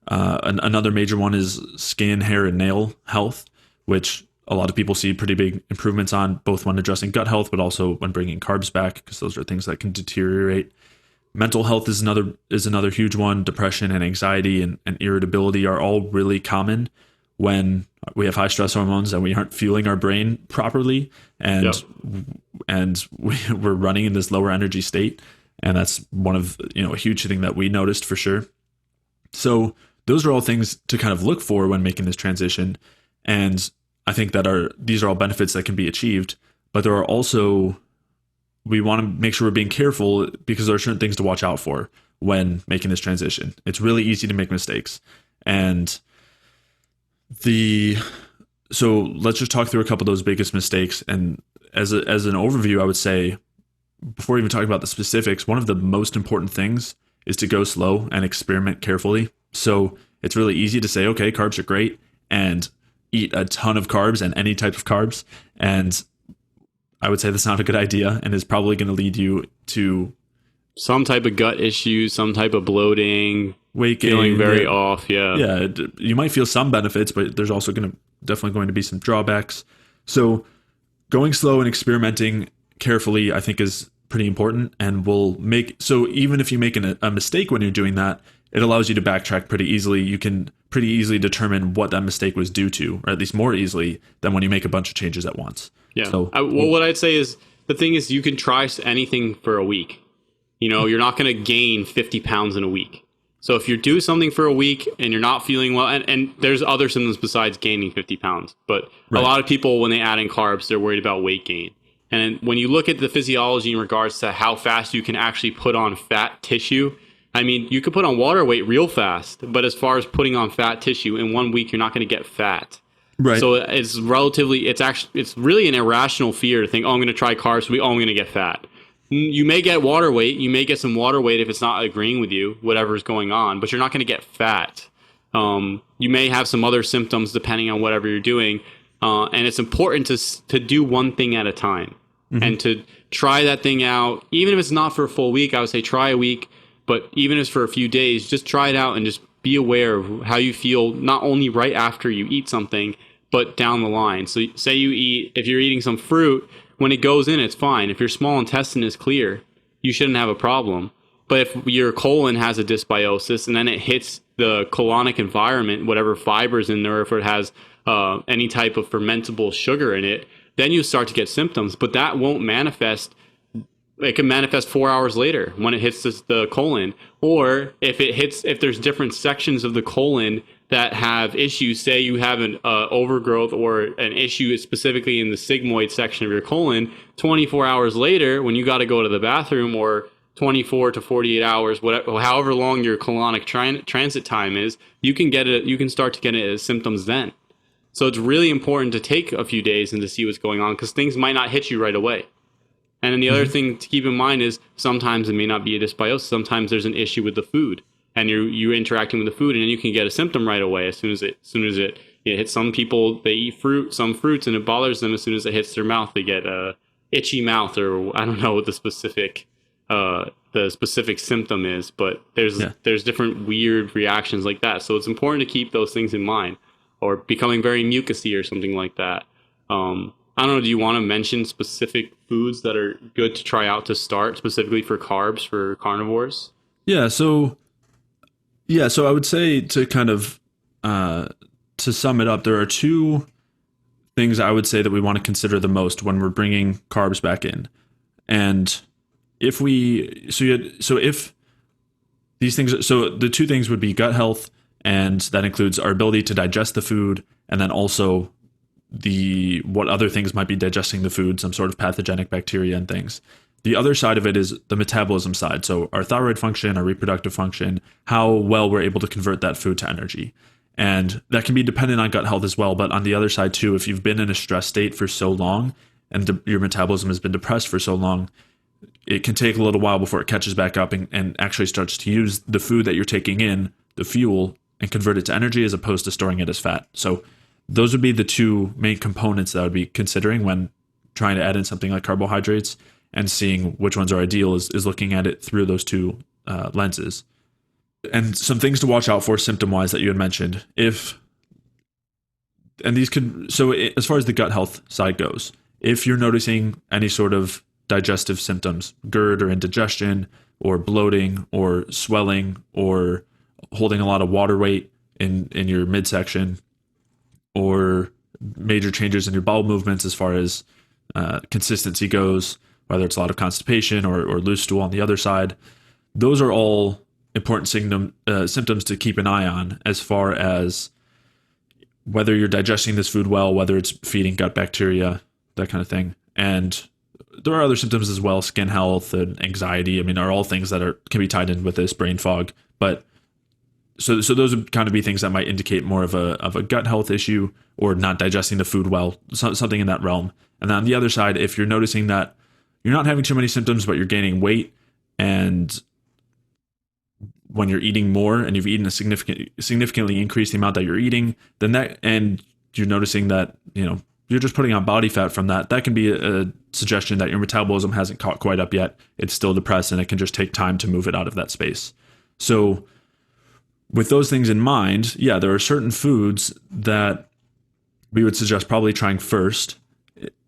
Another major one is skin, hair, and nail health, which a lot of people see pretty big improvements on, both when addressing gut health, but also when bringing carbs back, because those are things that can deteriorate. Mental health is another huge one. Depression and anxiety and irritability are all really common when we have high stress hormones and we aren't fueling our brain properly, and we're running in this lower energy state. And that's one of, a huge thing that we noticed for sure. So those are all things to kind of look for when making this transition. And I think that these are all benefits that can be achieved, but there are also, we want to make sure we're being careful because there are certain things to watch out for when making this transition. It's really easy to make mistakes. And so let's just talk through a couple of those biggest mistakes. And as an overview, I would say, before even talking about the specifics, one of the most important things is to go slow and experiment carefully. So it's really easy to say, okay, carbs are great, and eat a ton of carbs and any type of carbs. And I would say that's not a good idea and is probably going to lead you to some type of gut issue, some type of bloating, weight gain, feeling very off. Yeah. You might feel some benefits, but there's also definitely going to be some drawbacks. So going slow and experimenting carefully, I think, is pretty important, and so even if you make a mistake when you're doing that, it allows you to backtrack pretty easily. You can pretty easily determine what that mistake was due to, or at least more easily than when you make a bunch of changes at once. Yeah. So what I'd say is, the thing is, you can try anything for a week. You're not going to gain 50 pounds in a week. So if you do something for a week and you're not feeling well, and there's other symptoms besides gaining 50 pounds, but right. A lot of people, when they add in carbs, they're worried about weight gain. And when you look at the physiology in regards to how fast you can actually put on fat tissue, I mean, you could put on water weight real fast, but as far as putting on fat tissue in 1 week, you're not going to get fat. Right. So it's really an irrational fear to think, I'm going to try carbs, so I'm going to get fat. You may get water weight. You may get some water weight if it's not agreeing with you, whatever's going on, but you're not going to get fat. You may have some other symptoms depending on whatever you're doing. And it's important to do one thing at a time, mm-hmm. and to try that thing out. Even if it's not for a full week, I would say try a week, but even if it's for a few days, just try it out and just be aware of how you feel, not only right after you eat something, but down the line. So say if you're eating some fruit, when it goes in, it's fine. If your small intestine is clear, you shouldn't have a problem. But if your colon has a dysbiosis and then it hits the colonic environment, whatever fibers in there, if it has any type of fermentable sugar in it, then you start to get symptoms. But that won't manifest. It can manifest 4 hours later when it hits the colon. Or if there's different sections of the colon that have issues, say you have an overgrowth or an issue specifically in the sigmoid section of your colon, 24 hours later, when you got to go to the bathroom, or 24 to 48 hours, however long your colonic transit time is, you can start to get symptoms then. So it's really important to take a few days and to see what's going on, because things might not hit you right away. And then the other thing to keep in mind is sometimes it may not be a dysbiosis. Sometimes there's an issue with the food, and you're interacting with the food, and then you can get a symptom right away as soon as it hits. Some people, they eat some fruits, and it bothers them as soon as it hits their mouth. They get a itchy mouth, or I don't know what the specific symptom is, but there's different weird reactions like that. So it's important to keep those things in mind, or becoming very mucousy or something like that. I don't know, do you want to mention specific foods that are good to try out to start, specifically for carbs, for carnivores? So I would say, to kind of to sum it up, there are two things I would say that we want to consider the most when we're bringing carbs back in. And if these things, so the two things would be gut health, and that includes our ability to digest the food, and then also what other things might be digesting the food, some sort of pathogenic bacteria and things. The other side of it is the metabolism side. So our thyroid function, our reproductive function, how well we're able to convert that food to energy. And that can be dependent on gut health as well. But on the other side too, if you've been in a stress state for so long and your metabolism has been depressed for so long, it can take a little while before it catches back up and actually starts to use the food that you're taking in, the fuel, and convert it to energy as opposed to storing it as fat. So those would be the two main components that I would be considering when trying to add in something like carbohydrates, and seeing which ones are ideal is looking at it through those two lenses. And some things to watch out for symptom-wise that you had mentioned. As far as the gut health side goes, if you're noticing any sort of digestive symptoms, GERD or indigestion or bloating or swelling or holding a lot of water weight in your midsection, or major changes in your bowel movements as far as consistency goes, whether it's a lot of constipation or loose stool on the other side. Those are all important symptoms to keep an eye on as far as whether you're digesting this food well, whether it's feeding gut bacteria, that kind of thing. And there are other symptoms as well, skin health and anxiety. I mean, are all things that can be tied in with this brain fog. But so those would kind of be things that might indicate more of a gut health issue or not digesting the food well, something in that realm. And then on the other side, if you're noticing that you're not having too many symptoms, but you're gaining weight, and when you're eating more and you've eaten a significantly increased the amount that you're eating, then and you're noticing that, you're just putting on body fat from that can be a suggestion that your metabolism hasn't caught quite up yet. It's still depressed and it can just take time to move it out of that space. So with those things in mind, yeah, there are certain foods that we would suggest probably trying first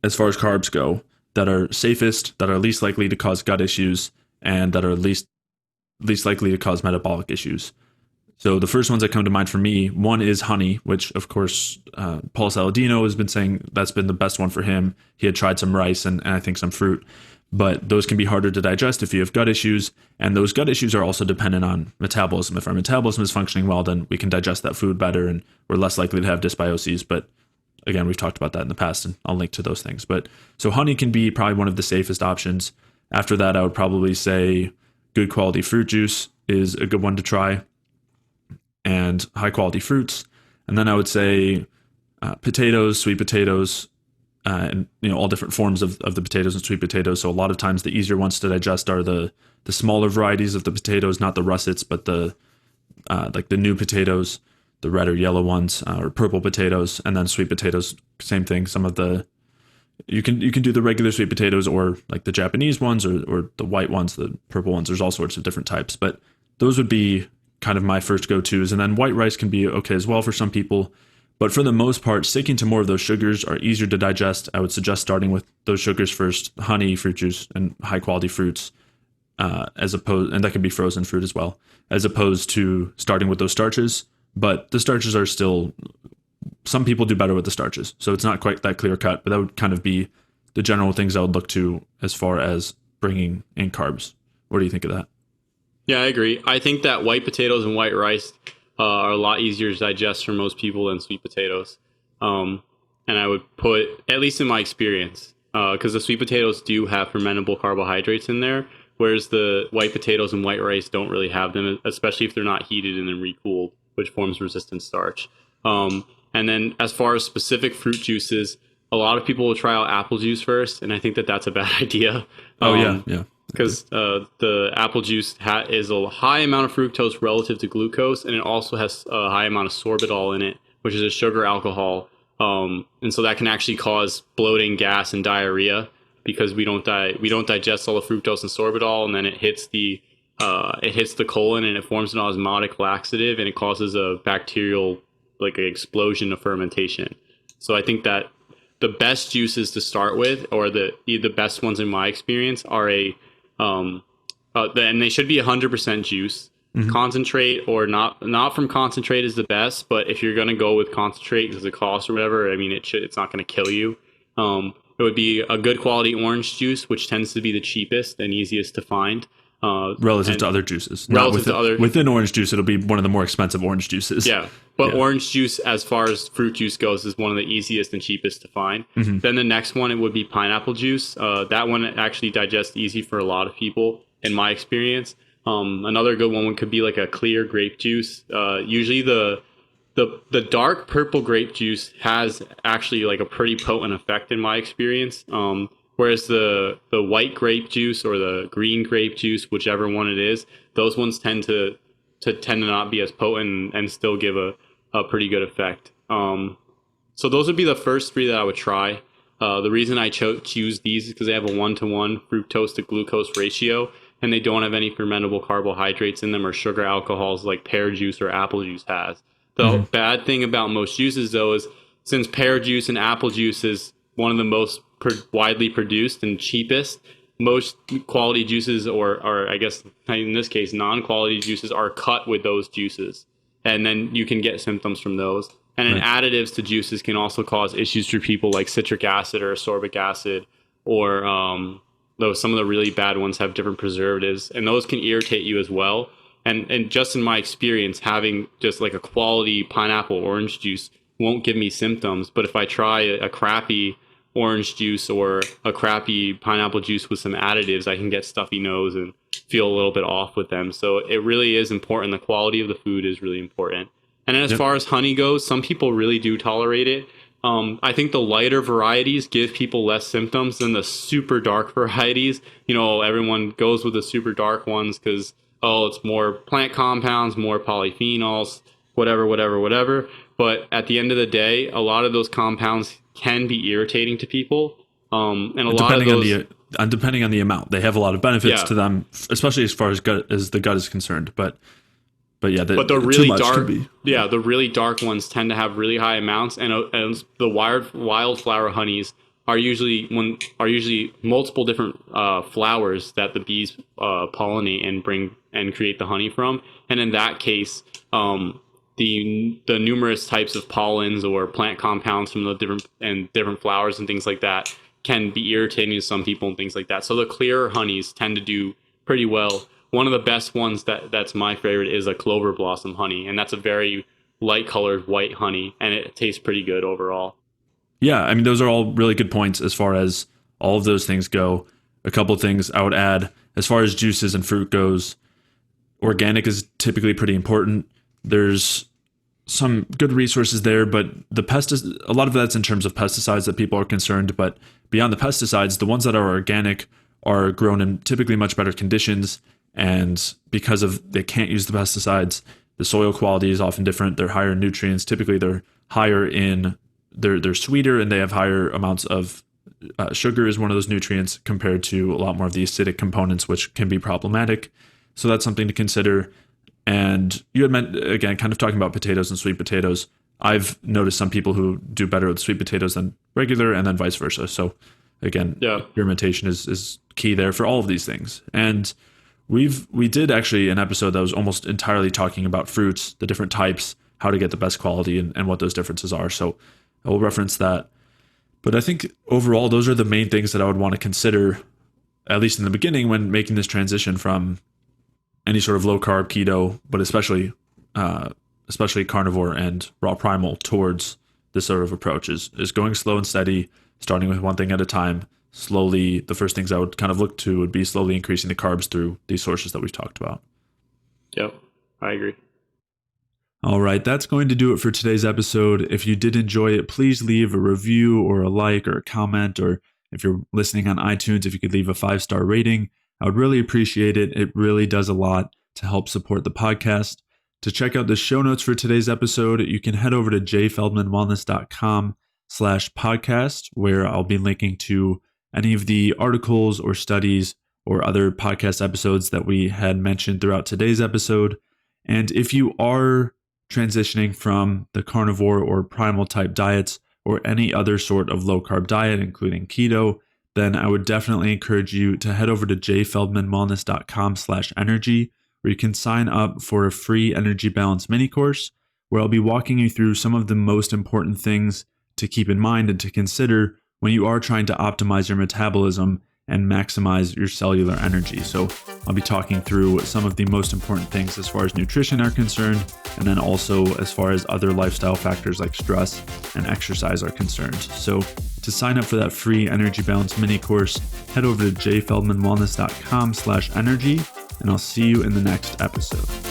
as far as carbs go, that are safest, that are least likely to cause gut issues, and that are least likely to cause metabolic issues. So the first ones that come to mind for me, one is honey, which of course Paul Saladino has been saying that's been the best one for him. He had tried some rice and I think some fruit, but those can be harder to digest if you have gut issues, and those gut issues are also dependent on metabolism. If our metabolism is functioning well, then we can digest that food better and we're less likely to have dysbioses. But again, we've talked about that in the past and I'll link to those things. But so honey can be probably one of the safest options. After that, I would probably say good quality fruit juice is a good one to try, and high quality fruits. And then I would say potatoes, sweet potatoes, and all different forms of the potatoes and sweet potatoes. So a lot of times the easier ones to digest are the smaller varieties of the potatoes, not the russets, but the like the new potatoes, the red or yellow ones, or purple potatoes. And then sweet potatoes, same thing. Some of the you can do the regular sweet potatoes, or like the Japanese ones, or the white ones, the purple ones. There's all sorts of different types, but those would be kind of my first go-tos. And then white rice can be okay as well for some people, but for the most part, sticking to more of those sugars are easier to digest. I would suggest starting with those sugars first: honey, fruit juice, and high quality fruits, and that can be frozen fruit as well, as opposed to starting with those starches. But the starches are still, some people do better with the starches, so it's not quite that clear cut, but that would kind of be the general things I would look to as far as bringing in carbs. What do you think of that? Yeah, I agree. I think that white potatoes and white rice are a lot easier to digest for most people than sweet potatoes. And I would put, at least in my experience, because the sweet potatoes do have fermentable carbohydrates in there, whereas the white potatoes and white rice don't really have them, especially if they're not heated and then recooled, which forms resistant starch. And then as far as specific fruit juices, a lot of people will try out apple juice first, and I think that that's a bad idea. Yeah. Because the apple juice is a high amount of fructose relative to glucose, and it also has a high amount of sorbitol in it, which is a sugar alcohol. And so that can actually cause bloating, gas, and diarrhea because we don't digest all the fructose and sorbitol, and then it hits the colon and it forms an osmotic laxative, and it causes a bacterial explosion of fermentation. So I think that the best juices to start with, or the best ones in my experience, are and they should be 100% juice. Mm-hmm. Concentrate or not from concentrate is the best, but if you're going to go with concentrate because of the cost or whatever, I mean, it's not going to kill you. It would be a good quality orange juice, which tends to be the cheapest and easiest to find. Relative to other juices. Within orange juice, it'll be one of the more expensive orange juices. Yeah, but orange juice, as far as fruit juice goes, is one of the easiest and cheapest to find. Mm-hmm. Then the next one, it would be pineapple juice. That one actually digests easy for a lot of people, in my experience. Another good one could be like a clear grape juice. Usually the dark purple grape juice has actually like a pretty potent effect in my experience. Whereas the white grape juice or the green grape juice, whichever one it is, those ones tend to not be as potent and still give a pretty good effect. So those would be the first three that I would try. The reason I choose these is because they have a 1-to-1 fructose to glucose ratio, and they don't have any fermentable carbohydrates in them or sugar alcohols like pear juice or apple juice has. The bad thing about most juices, though, is since pear juice and apple juice is one of the most widely produced and cheapest, most quality juices, or I guess in this case, non-quality juices, are cut with those juices. And then you can get symptoms from those. And then additives to juices can also cause issues for people, like citric acid or ascorbic acid, or though some of the really bad ones have different preservatives, and those can irritate you as well. And just in my experience, having just like a quality pineapple orange juice won't give me symptoms. But if I try a crappy orange juice or a crappy pineapple juice with some additives, I can get stuffy nose and feel a little bit off with them. So it really is important. The quality of the food is really important. And then as far as honey goes, some people really do tolerate it. I think the lighter varieties give people less symptoms than the super dark varieties. You know, everyone goes with the super dark ones because, it's more plant compounds, more polyphenols, whatever. But at the end of the day, a lot of those compounds can be irritating to people. And lot of those... depending on the amount, they have a lot of benefits to them, especially as far as the gut is concerned. But the really dark, the really dark ones tend to have really high amounts, and the wildflower honeys are usually multiple different flowers that the bees pollinate and bring and create the honey from. And in that case, the numerous types of pollens or plant compounds from the different flowers and things like that can be irritating to some people and things like that. So the clearer honeys tend to do pretty well. One of the best ones that's my favorite is a clover blossom honey, and that's a very light colored white honey, and it tastes pretty good overall. Yeah, I mean, those are all really good points as far as all of those things go. A couple of things I would add, as far as juices and fruit goes, organic is typically pretty important. There's some good resources there, but a lot of that's in terms of pesticides that people are concerned. But beyond the pesticides, the ones that are organic are grown in typically much better conditions. And because they can't use the pesticides, the soil quality is often different. They're higher in nutrients. Typically, they're higher in they're sweeter, and they have higher amounts of sugar is one of those nutrients compared to a lot more of the acidic components, which can be problematic. So that's something to consider. And you had meant, again, kind of talking about potatoes and sweet potatoes. I've noticed some people who do better with sweet potatoes than regular, and then vice versa. So again, experimentation is key there for all of these things. And we did actually an episode that was almost entirely talking about fruits, the different types, how to get the best quality, and what those differences are. So I will reference that. But I think overall, those are the main things that I would want to consider, at least in the beginning, when making this transition from any sort of low carb, keto, but especially carnivore and raw primal towards this sort of approach is going slow and steady, starting with one thing at a time. Slowly, the first things I would kind of look to would be slowly increasing the carbs through these sources that we've talked about. Yep, I agree. All right, that's going to do it for today's episode. If you did enjoy it, please leave a review or a like or a comment, or if you're listening on iTunes, if you could leave a 5-star rating, I would really appreciate it. It really does a lot to help support the podcast. To check out the show notes for today's episode, you can head over to jfeldmanwellness.com/podcast, where I'll be linking to any of the articles or studies or other podcast episodes that we had mentioned throughout today's episode. And if you are transitioning from the carnivore or primal type diets or any other sort of low carb diet, including keto, then I would definitely encourage you to head over to jfeldmanwellness.com/energy, where you can sign up for a free energy balance mini course, where I'll be walking you through some of the most important things to keep in mind and to consider when you are trying to optimize your metabolism and maximize your cellular energy. So I'll be talking through some of the most important things as far as nutrition are concerned, and then also as far as other lifestyle factors like stress and exercise are concerned. So to sign up for that free energy balance mini course, head over to jfeldmanwellness.com/energy, and I'll see you in the next episode.